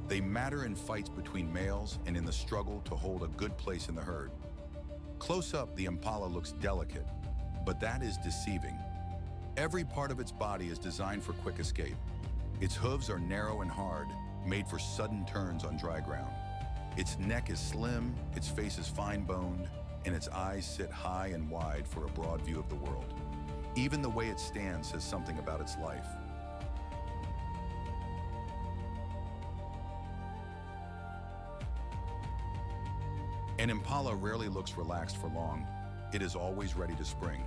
they matter in fights between males and in the struggle to hold a good place in the herd. Close up, the impala looks delicate, but that is deceiving. Every part of its body is designed for quick escape. Its hooves are narrow and hard, made for sudden turns on dry ground. Its neck is slim, its face is fine-boned, and its eyes sit high and wide for a broad view of the world. Even the way it stands says something about its life. An impala rarely looks relaxed for long. It is always ready to spring.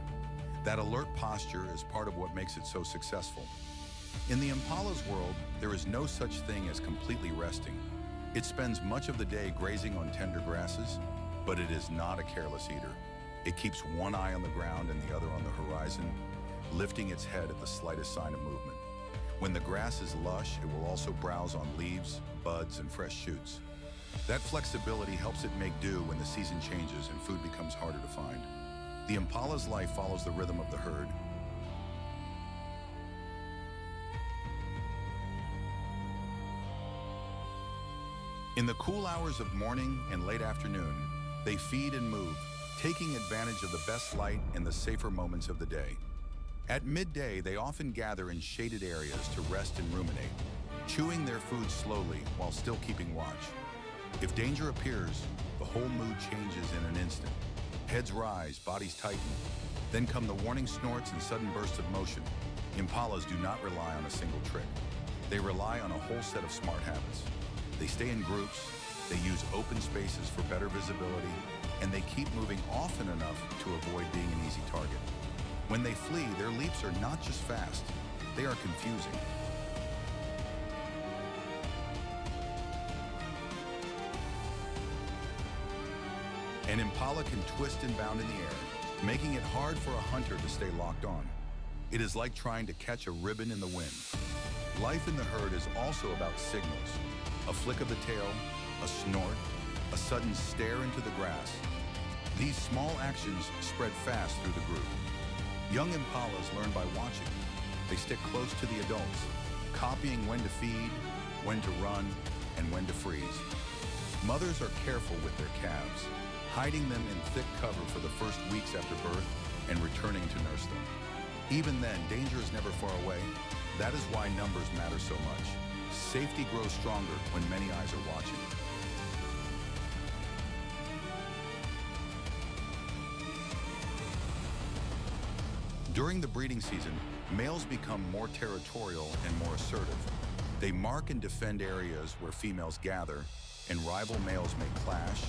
That alert posture is part of what makes it so successful. In the impala's world, there is no such thing as completely resting. It spends much of the day grazing on tender grasses, but it is not a careless eater. It keeps one eye on the ground and the other on the horizon, lifting its head at the slightest sign of movement. When the grass is lush, it will also browse on leaves, buds, and fresh shoots. That flexibility helps it make do when the season changes and food becomes harder to find. The impala's life follows the rhythm of the herd. In the cool hours of morning and late afternoon, they feed and move, taking advantage of the best light and the safer moments of the day. At midday, they often gather in shaded areas to rest and ruminate, chewing their food slowly while still keeping watch. If danger appears, the whole mood changes in an instant. Heads rise, bodies tighten. Then come the warning snorts and sudden bursts of motion. Impalas do not rely on a single trick. They rely on a whole set of smart habits. They stay in groups, they use open spaces for better visibility, and they keep moving often enough to avoid being an easy target. When they flee, their leaps are not just fast, they are confusing. An impala can twist and bound in the air, making it hard for a hunter to stay locked on. It is like trying to catch a ribbon in the wind. Life in the herd is also about signals. A flick of the tail, a snort, a sudden stare into the grass. These small actions spread fast through the group. Young impalas learn by watching. They stick close to the adults, copying when to feed, when to run, and when to freeze. Mothers are careful with their calves, hiding them in thick cover for the first weeks after birth and returning to nurse them. Even then, danger is never far away. That is why numbers matter so much. Safety grows stronger when many eyes are watching. During the breeding season, males become more territorial and more assertive. They mark and defend areas where females gather, and rival males may clash,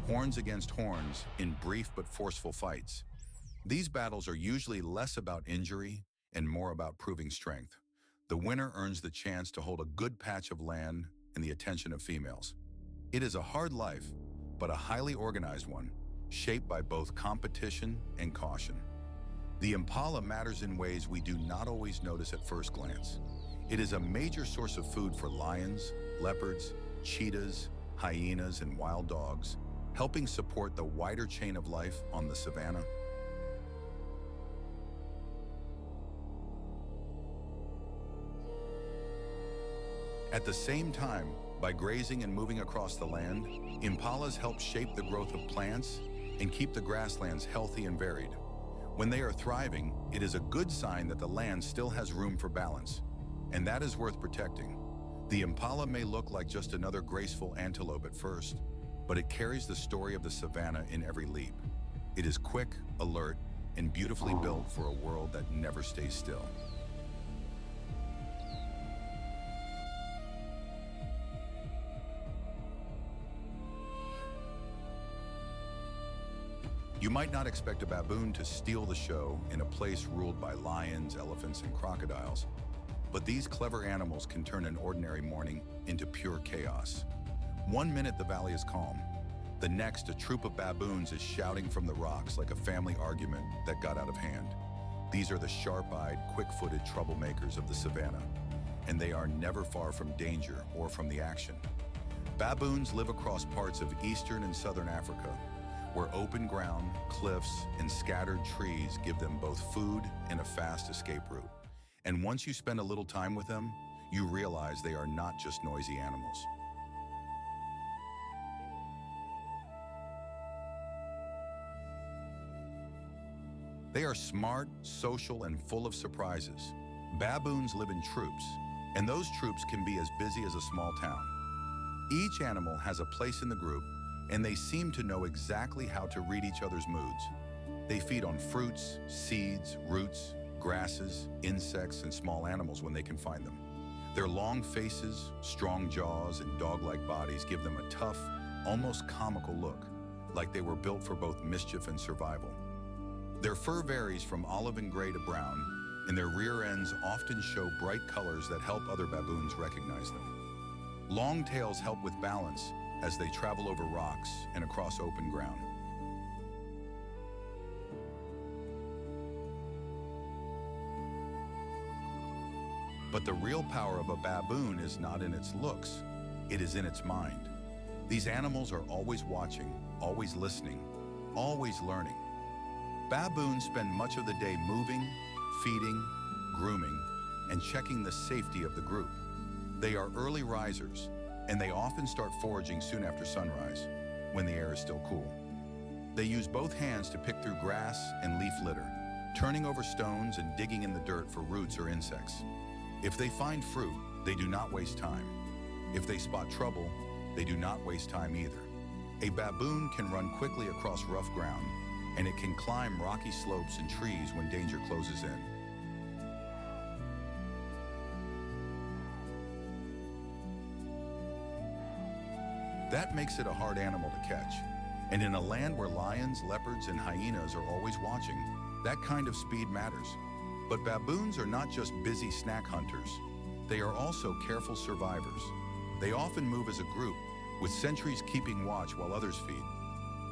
horns against horns, in brief but forceful fights. These battles are usually less about injury and more about proving strength. The winner earns the chance to hold a good patch of land and the attention of females. It is a hard life, but a highly organized one, shaped by both competition and caution. The impala matters in ways we do not always notice at first glance. It is a major source of food for lions, leopards, cheetahs, hyenas, and wild dogs, helping support the wider chain of life on the savannah. At the same time, by grazing and moving across the land, impalas help shape the growth of plants and keep the grasslands healthy and varied. When they are thriving, it is a good sign that the land still has room for balance, and that is worth protecting. The impala may look like just another graceful antelope at first, but it carries the story of the savannah in every leap. It is quick, alert, and beautifully built for a world that never stays still. You might not expect a baboon to steal the show in a place ruled by lions, elephants, and crocodiles, but these clever animals can turn an ordinary morning into pure chaos. One minute the valley is calm. The next, a troop of baboons is shouting from the rocks like a family argument that got out of hand. These are the sharp-eyed, quick-footed troublemakers of the savannah, and they are never far from danger or from the action. Baboons live across parts of eastern and southern Africa, where open ground, cliffs, and scattered trees give them both food and a fast escape route. And once you spend a little time with them, you realize they are not just noisy animals. They are smart, social, and full of surprises. Baboons live in troops, and those troops can be as busy as a small town. Each animal has a place in the group, and they seem to know exactly how to read each other's moods. They feed on fruits, seeds, roots, grasses, insects, and small animals when they can find them. Their long faces, strong jaws, and dog-like bodies give them a tough, almost comical look, like they were built for both mischief and survival. Their fur varies from olive and gray to brown, and their rear ends often show bright colors that help other baboons recognize them. Long tails help with balance as they travel over rocks and across open ground. But the real power of a baboon is not in its looks, it is in its mind. These animals are always watching, always listening, always learning. Baboons spend much of the day moving, feeding, grooming, and checking the safety of the group. They are early risers, and they often start foraging soon after sunrise, when the air is still cool. They use both hands to pick through grass and leaf litter, turning over stones and digging in the dirt for roots or insects. If they find fruit, they do not waste time. If they spot trouble, they do not waste time either. A baboon can run quickly across rough ground, and it can climb rocky slopes and trees when danger closes in. That makes it a hard animal to catch. And in a land where lions, leopards, and hyenas are always watching, that kind of speed matters. But baboons are not just busy snack hunters. They are also careful survivors. They often move as a group, with sentries keeping watch while others feed.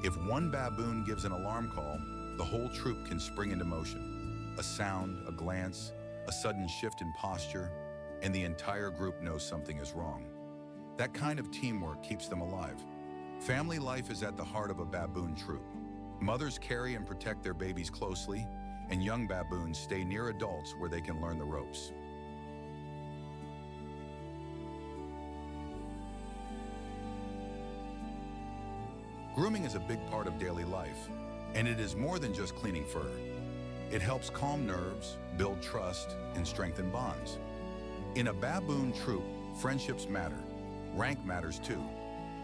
If one baboon gives an alarm call, the whole troop can spring into motion. A sound, a glance, a sudden shift in posture, and the entire group knows something is wrong. That kind of teamwork keeps them alive. Family life is at the heart of a baboon troop. Mothers carry and protect their babies closely, and young baboons stay near adults where they can learn the ropes. Grooming is a big part of daily life, and it is more than just cleaning fur. It helps calm nerves, build trust, and strengthen bonds. In a baboon troop, friendships matter. Rank matters too.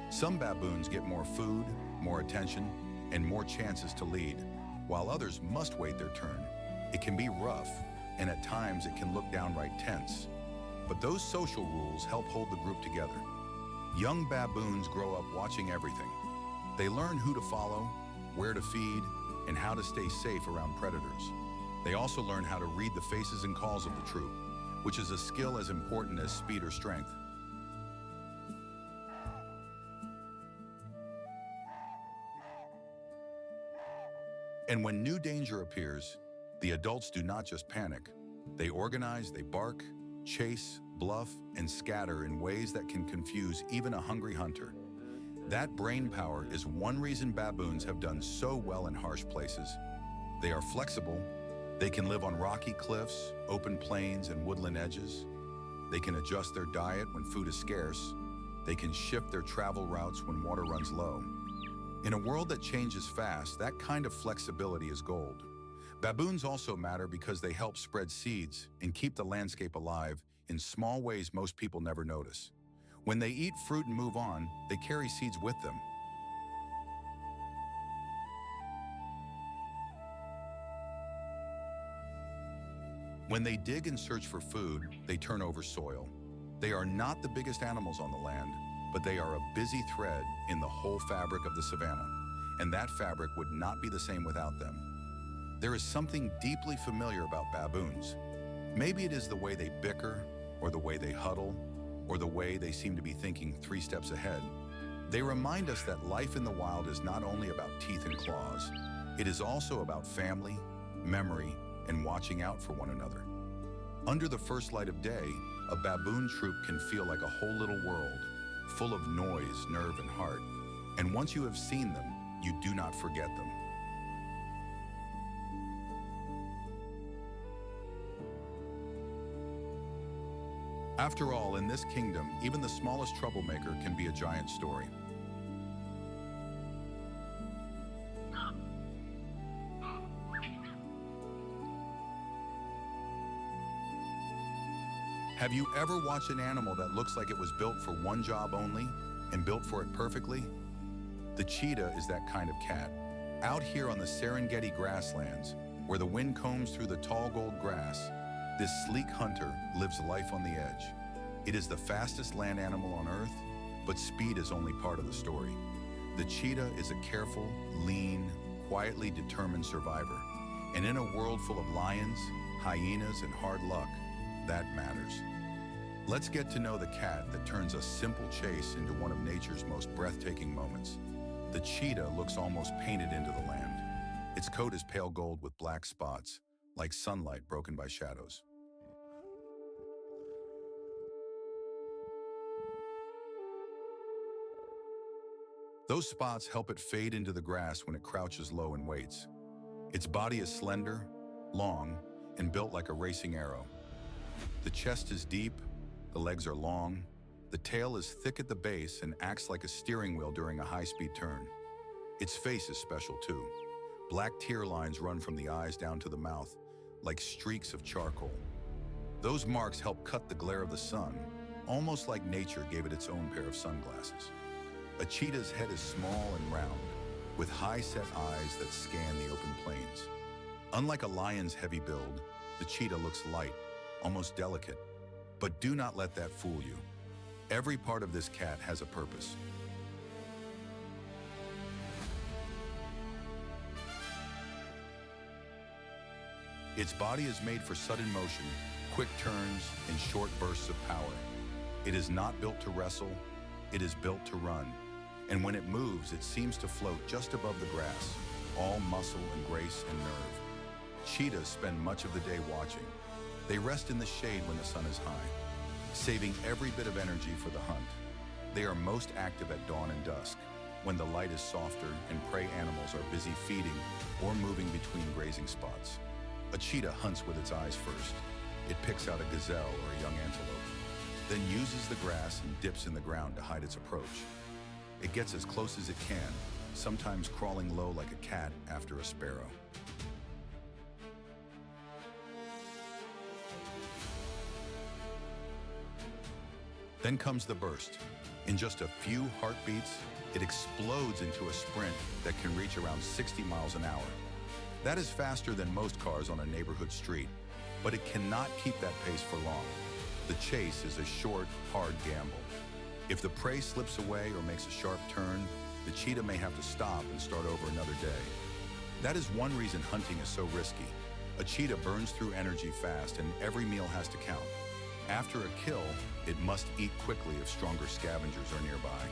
Some baboons get more food, more attention, and more chances to lead, while others must wait their turn. It can be rough, and at times it can look downright tense. But those social rules help hold the group together. Young baboons grow up watching everything. They learn who to follow, where to feed, and how to stay safe around predators. They also learn how to read the faces and calls of the troop, which is a skill as important as speed or strength. And when new danger appears, the adults do not just panic. They organize, they bark, chase, bluff, and scatter in ways that can confuse even a hungry hunter. That brain power is one reason baboons have done so well in harsh places. They are flexible. They can live on rocky cliffs, open plains, and woodland edges. They can adjust their diet when food is scarce. They can shift their travel routes when water runs low. In a world that changes fast, that kind of flexibility is gold. Baboons also matter because they help spread seeds and keep the landscape alive in small ways most people never notice. When they eat fruit and move on, they carry seeds with them. When they dig and search for food, they turn over soil. They are not the biggest animals on the land, but they are a busy thread in the whole fabric of the savannah, and that fabric would not be the same without them. There is something deeply familiar about baboons. Maybe it is the way they bicker, or the way they huddle, or the way they seem to be thinking 3 steps ahead. They remind us that life in the wild is not only about teeth and claws, it is also about family, memory, and watching out for one another. Under the first light of day, a baboon troop can feel like a whole little world, full of noise, nerve, and heart. And once you have seen them, you do not forget them. After all, in this kingdom, even the smallest troublemaker can be a giant story. Have you ever watched an animal that looks like it was built for one job only and built for it perfectly? The cheetah is that kind of cat. Out here on the Serengeti grasslands, where the wind combs through the tall gold grass, this sleek hunter lives life on the edge. It is the fastest land animal on Earth, but speed is only part of the story. The cheetah is a careful, lean, quietly determined survivor. And in a world full of lions, hyenas, and hard luck, that matters. Let's get to know the cat that turns a simple chase into one of nature's most breathtaking moments. The cheetah looks almost painted into the land. Its coat is pale gold with black spots, like sunlight broken by shadows. Those spots help it fade into the grass when it crouches low and waits. Its body is slender, long, and built like a racing arrow. The chest is deep, the legs are long, the tail is thick at the base and acts like a steering wheel during a high-speed turn. Its face is special too. Black tear lines run from the eyes down to the mouth, like streaks of charcoal. Those marks help cut the glare of the sun, almost like nature gave it its own pair of sunglasses. A cheetah's head is small and round, with high-set eyes that scan the open plains. Unlike a lion's heavy build, the cheetah looks light, almost delicate. But do not let that fool you. Every part of this cat has a purpose. Its body is made for sudden motion, quick turns, and short bursts of power. It is not built to wrestle, it is built to run. And when it moves, it seems to float just above the grass, all muscle and grace and nerve. Cheetahs spend much of the day watching. They rest in the shade when the sun is high, saving every bit of energy for the hunt. They are most active at dawn and dusk, when the light is softer and prey animals are busy feeding or moving between grazing spots. A cheetah hunts with its eyes first. It picks out a gazelle or a young antelope, then uses the grass and dips in the ground to hide its approach. It gets as close as it can, sometimes crawling low like a cat after a sparrow. Then comes the burst. In just a few heartbeats, it explodes into a sprint that can reach around 60 miles an hour. That is faster than most cars on a neighborhood street, but it cannot keep that pace for long. The chase is a short, hard gamble. If the prey slips away or makes a sharp turn, the cheetah may have to stop and start over another day. That is one reason hunting is so risky. A cheetah burns through energy fast and every meal has to count. After a kill, it must eat quickly if stronger scavengers are nearby.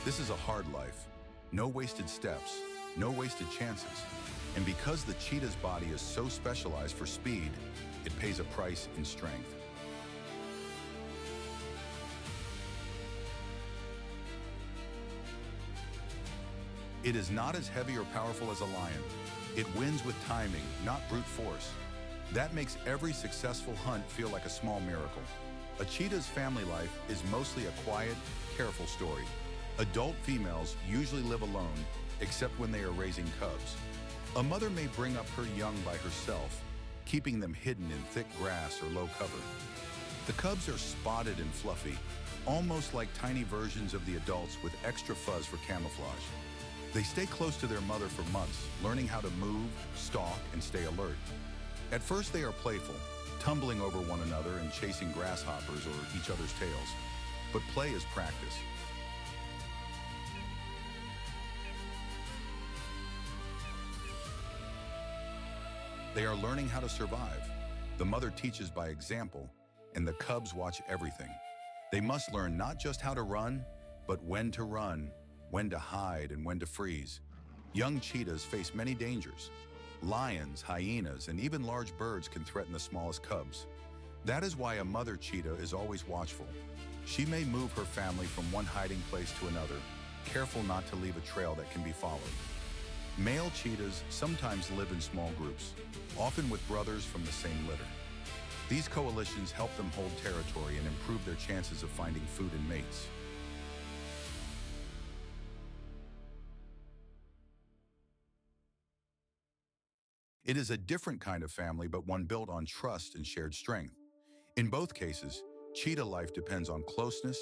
This is a hard life. No wasted steps, no wasted chances. And because the cheetah's body is so specialized for speed, it pays a price in strength. It is not as heavy or powerful as a lion. It wins with timing, not brute force. That makes every successful hunt feel like a small miracle. A cheetah's family life is mostly a quiet, careful story. Adult females usually live alone, except when they are raising cubs. A mother may bring up her young by herself, keeping them hidden in thick grass or low cover. The cubs are spotted and fluffy, almost like tiny versions of the adults with extra fuzz for camouflage. They stay close to their mother for months, learning how to move, stalk, and stay alert. At first they are playful, tumbling over one another and chasing grasshoppers or each other's tails. But play is practice. They are learning how to survive. The mother teaches by example, and the cubs watch everything. They must learn not just how to run, but when to run, when to hide, and when to freeze. Young cheetahs face many dangers. Lions, hyenas, and even large birds can threaten the smallest cubs. That is why a mother cheetah is always watchful. She may move her family from one hiding place to another, careful not to leave a trail that can be followed. Male cheetahs sometimes live in small groups, often with brothers from the same litter. These coalitions help them hold territory and improve their chances of finding food and mates. It is a different kind of family, but one built on trust and shared strength. In both cases, cheetah life depends on closeness,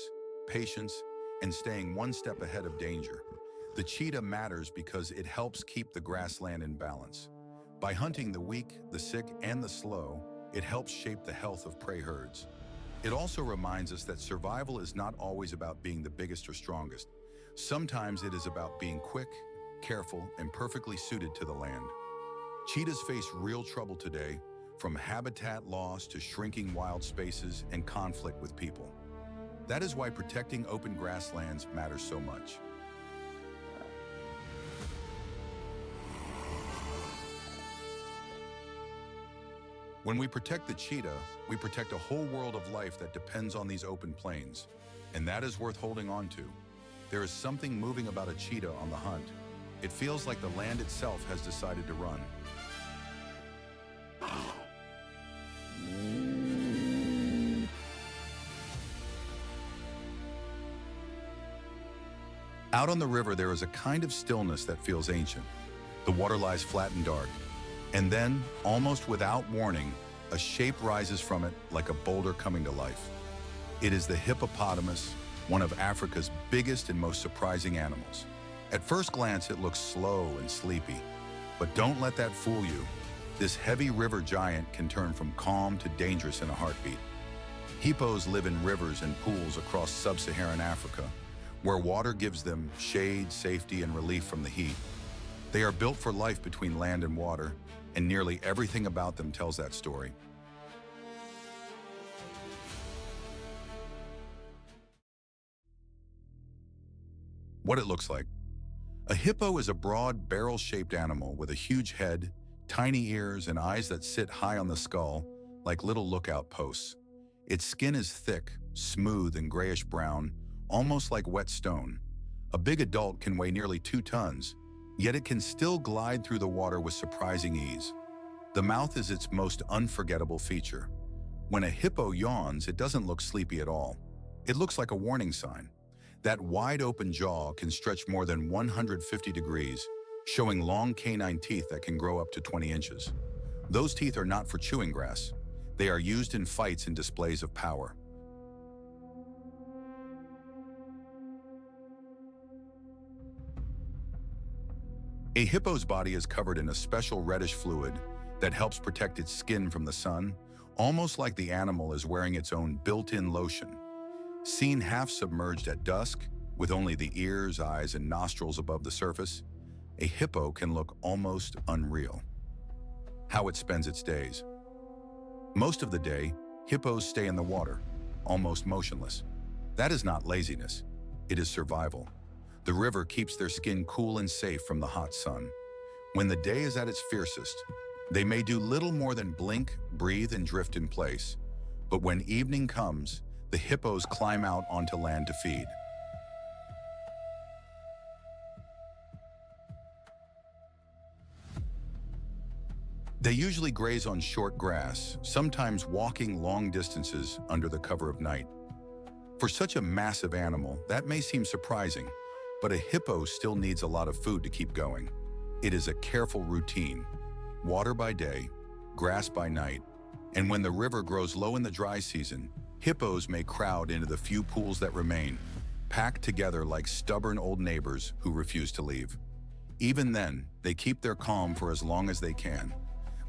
patience, and staying one step ahead of danger. The cheetah matters because it helps keep the grassland in balance. By hunting the weak, the sick, and the slow, it helps shape the health of prey herds. It also reminds us that survival is not always about being the biggest or strongest. Sometimes it is about being quick, careful, and perfectly suited to the land. Cheetahs face real trouble today, from habitat loss to shrinking wild spaces and conflict with people. That is why protecting open grasslands matters so much. When we protect the cheetah, we protect a whole world of life that depends on these open plains, and that is worth holding on to. There is something moving about a cheetah on the hunt. It feels like the land itself has decided to run. Out on the river, there is a kind of stillness that feels ancient. The water lies flat and dark. And then, almost without warning, a shape rises from it like a boulder coming to life. It is the hippopotamus, one of Africa's biggest and most surprising animals. At first glance, it looks slow and sleepy, but don't let that fool you. This heavy river giant can turn from calm to dangerous in a heartbeat. Hippos live in rivers and pools across sub-Saharan Africa, where water gives them shade, safety, and relief from the heat. They are built for life between land and water, and nearly everything about them tells that story. What it looks like. A hippo is a broad, barrel-shaped animal with a huge head, tiny ears, and eyes that sit high on the skull like little lookout posts. Its skin is thick, smooth, and grayish-brown, almost like wet stone. A big adult can weigh nearly 2 tons, yet it can still glide through the water with surprising ease. The mouth is its most unforgettable feature. When a hippo yawns, it doesn't look sleepy at all. It looks like a warning sign. That wide-open jaw can stretch more than 150 degrees, showing long canine teeth that can grow up to 20 inches. Those teeth are not for chewing grass. They are used in fights and displays of power. A hippo's body is covered in a special reddish fluid that helps protect its skin from the sun, almost like the animal is wearing its own built-in lotion. Seen half submerged at dusk, with only the ears, eyes, and nostrils above the surface, a hippo can look almost unreal. How it spends its days. Most of the day, hippos stay in the water, almost motionless. That is not laziness, it is survival. The river keeps their skin cool and safe from the hot sun. When the day is at its fiercest, they may do little more than blink, breathe, and drift in place. But when evening comes, the hippos climb out onto land to feed. They usually graze on short grass, sometimes walking long distances under the cover of night. For such a massive animal, that may seem surprising, but a hippo still needs a lot of food to keep going. It is a careful routine. Water by day, grass by night, and when the river grows low in the dry season, hippos may crowd into the few pools that remain, packed together like stubborn old neighbors who refuse to leave. Even then, they keep their calm for as long as they can.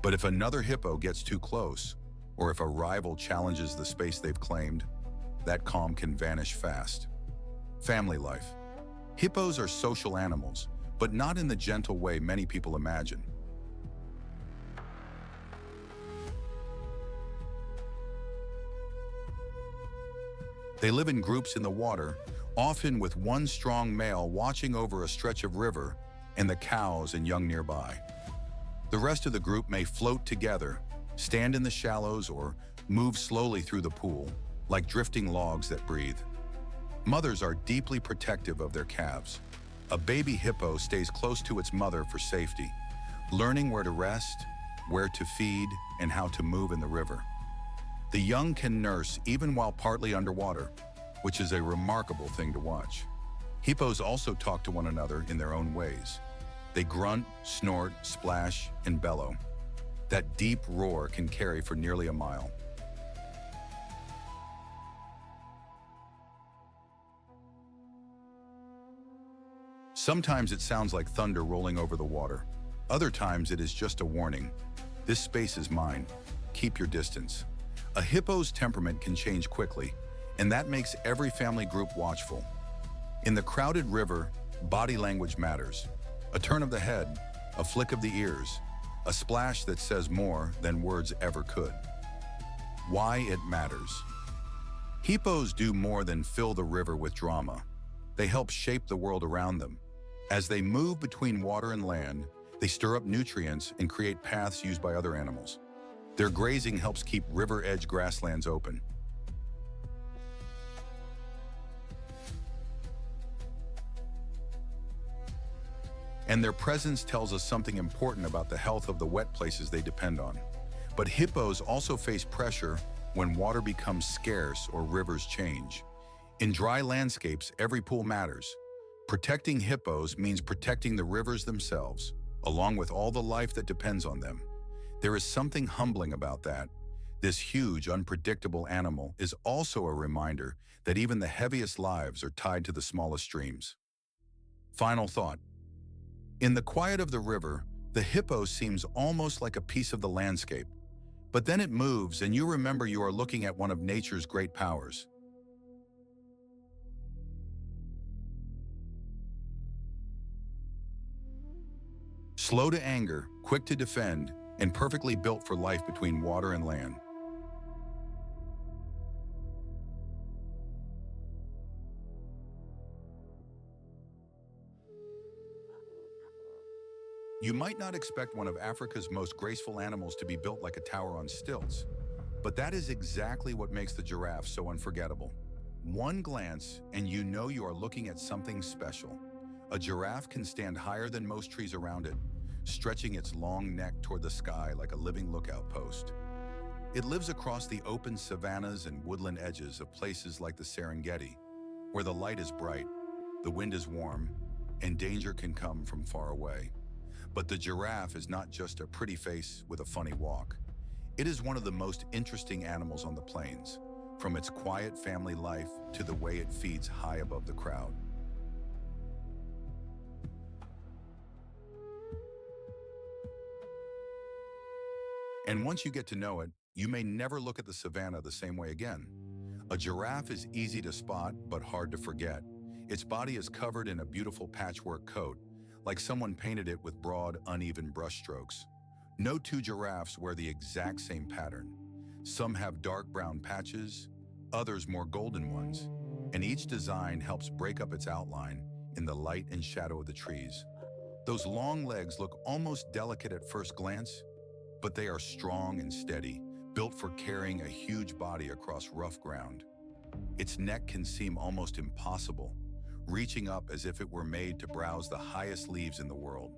But if another hippo gets too close, or if a rival challenges the space they've claimed, that calm can vanish fast. Family life. Hippos are social animals, but not in the gentle way many people imagine. They live in groups in the water, often with one strong male watching over a stretch of river and the cows and young nearby. The rest of the group may float together, stand in the shallows, or move slowly through the pool, like drifting logs that breathe. Mothers are deeply protective of their calves. A baby hippo stays close to its mother for safety, learning where to rest, where to feed, and how to move in the river. The young can nurse even while partly underwater, which is a remarkable thing to watch. Hippos also talk to one another in their own ways. They grunt, snort, splash, and bellow. That deep roar can carry for nearly a mile. Sometimes it sounds like thunder rolling over the water. Other times it is just a warning. This space is mine. Keep your distance. A hippo's temperament can change quickly, and that makes every family group watchful. In the crowded river, body language matters. A turn of the head, a flick of the ears, a splash that says more than words ever could. Why it matters. Hippos do more than fill the river with drama. They help shape the world around them. As they move between water and land, they stir up nutrients and create paths used by other animals. Their grazing helps keep river-edge grasslands open. And their presence tells us something important about the health of the wet places they depend on. But hippos also face pressure when water becomes scarce or rivers change. In dry landscapes, every pool matters. Protecting hippos means protecting the rivers themselves, along with all the life that depends on them. There is something humbling about that. This huge, unpredictable animal is also a reminder that even the heaviest lives are tied to the smallest streams. Final thought. In the quiet of the river, the hippo seems almost like a piece of the landscape. But then it moves and you remember you are looking at one of nature's great powers. Slow to anger, quick to defend, and perfectly built for life between water and land. You might not expect one of Africa's most graceful animals to be built like a tower on stilts, but that is exactly what makes the giraffe so unforgettable. One glance and you know you are looking at something special. A giraffe can stand higher than most trees around it, stretching its long neck toward the sky like a living lookout post. It lives across the open savannas and woodland edges of places like the Serengeti, where the light is bright, the wind is warm, and danger can come from far away. But the giraffe is not just a pretty face with a funny walk. It is one of the most interesting animals on the plains, from its quiet family life to the way it feeds high above the crowd. And once you get to know it, you may never look at the savannah the same way again. A giraffe is easy to spot, but hard to forget. Its body is covered in a beautiful patchwork coat, like someone painted it with broad, uneven brushstrokes. No two giraffes wear the exact same pattern. Some have dark brown patches, others more golden ones, and each design helps break up its outline in the light and shadow of the trees. Those long legs look almost delicate at first glance, but they are strong and steady, built for carrying a huge body across rough ground. Its neck can seem almost impossible, reaching up as if it were made to browse the highest leaves in the world.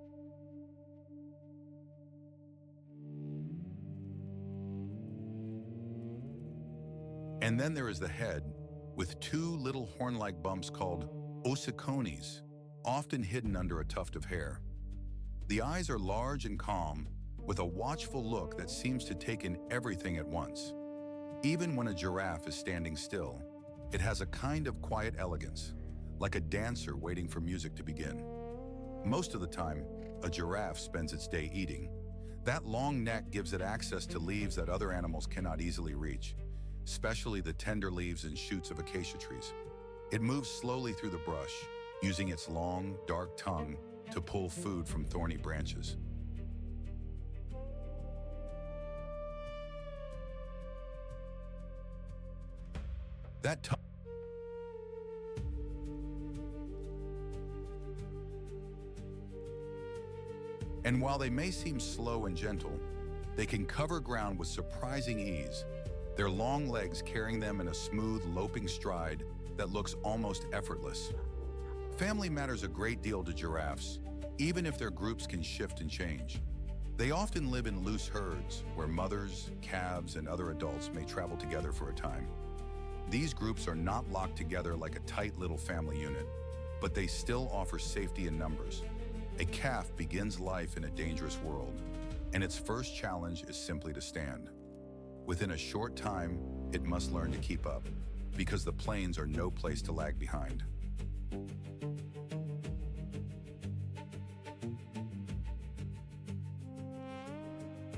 And then there is the head, with two little horn-like bumps called ossicones, often hidden under a tuft of hair. The eyes are large and calm, with a watchful look that seems to take in everything at once. Even when a giraffe is standing still, it has a kind of quiet elegance, like a dancer waiting for music to begin. Most of the time, a giraffe spends its day eating. That long neck gives it access to leaves that other animals cannot easily reach, especially the tender leaves and shoots of acacia trees. It moves slowly through the brush, using its long, dark tongue to pull food from thorny branches. That tongue And while they may seem slow and gentle, they can cover ground with surprising ease, their long legs carrying them in a smooth, loping stride that looks almost effortless. Family matters a great deal to giraffes, even if their groups can shift and change. They often live in loose herds, where mothers, calves, and other adults may travel together for a time. These groups are not locked together like a tight little family unit, but they still offer safety in numbers. A calf begins life in a dangerous world, and its first challenge is simply to stand. Within a short time, it must learn to keep up, because the plains are no place to lag behind.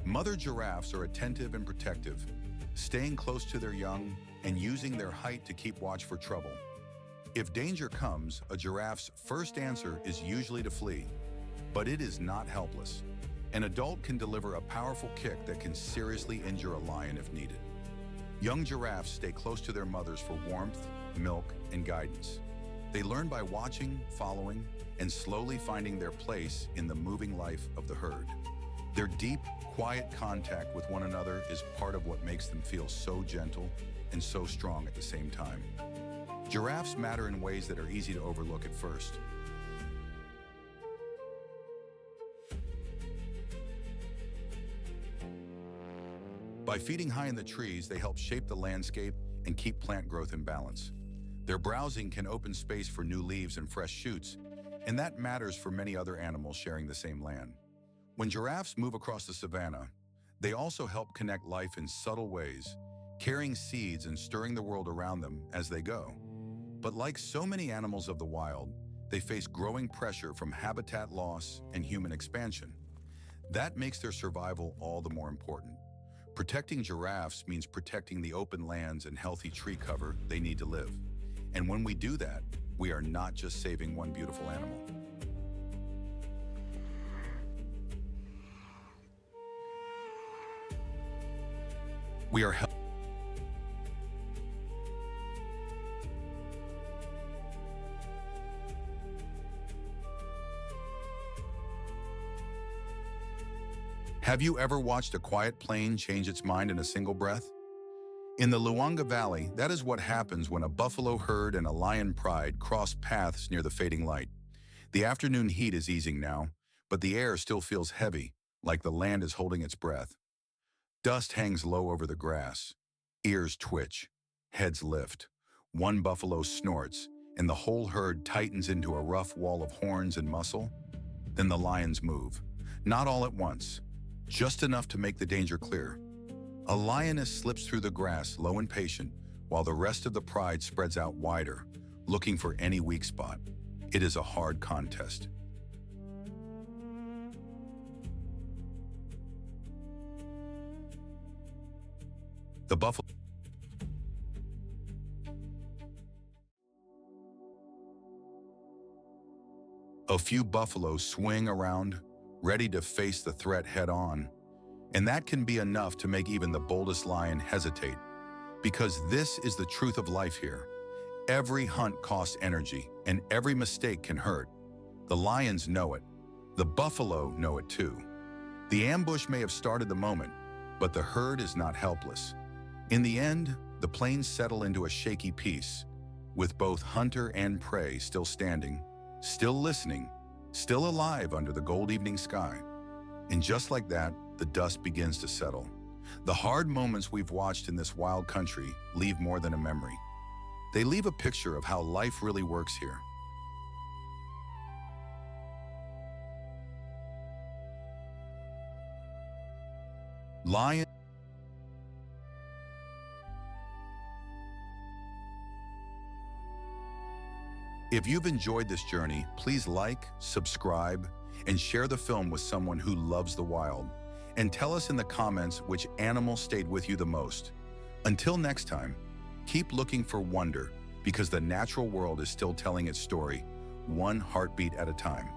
Mother giraffes are attentive and protective, staying close to their young and using their height to keep watch for trouble. If danger comes, a giraffe's first answer is usually to flee, but it is not helpless. An adult can deliver a powerful kick that can seriously injure a lion if needed. Young giraffes stay close to their mothers for warmth, milk, and guidance. They learn by watching, following, and slowly finding their place in the moving life of the herd. Their deep, quiet contact with one another is part of what makes them feel so gentle and so strong at the same time. Giraffes matter in ways that are easy to overlook at first. By feeding high in the trees, they help shape the landscape and keep plant growth in balance. Their browsing can open space for new leaves and fresh shoots, and that matters for many other animals sharing the same land. When giraffes move across the savannah, they also help connect life in subtle ways, carrying seeds and stirring the world around them as they go. But like so many animals of the wild, they face growing pressure from habitat loss and human expansion. That makes their survival all the more important. Protecting giraffes means protecting the open lands and healthy tree cover they need to live. And when we do that, we are not just saving one beautiful animal. We are Have you ever watched a quiet plain change its mind in a single breath? In the Luangwa Valley, that is what happens when a buffalo herd and a lion pride cross paths near the fading light. The afternoon heat is easing now, but the air still feels heavy, like the land is holding its breath. Dust hangs low over the grass. Ears twitch. Heads lift. One buffalo snorts, and the whole herd tightens into a rough wall of horns and muscle. Then the lions move. Not all at once, just enough to make the danger clear. A lioness slips through the grass, low and patient, while the rest of the pride spreads out wider, looking for any weak spot. It is a hard contest. The buffalo. A few buffaloes swing around, ready to face the threat head-on. And that can be enough to make even the boldest lion hesitate. Because this is the truth of life here. Every hunt costs energy, and every mistake can hurt. The lions know it. The buffalo know it too. The ambush may have started the moment, but the herd is not helpless. In the end, the plains settle into a shaky peace, with both hunter and prey still standing, still listening, still alive under the gold evening sky. And just like that, the dust begins to settle. The hard moments we've watched in this wild country leave more than a memory. They leave a picture of how life really works here. Lion. If you've enjoyed this journey, please like, subscribe, and share the film with someone who loves the wild. And tell us in the comments which animal stayed with you the most. Until next time, keep looking for wonder, because the natural world is still telling its story, one heartbeat at a time.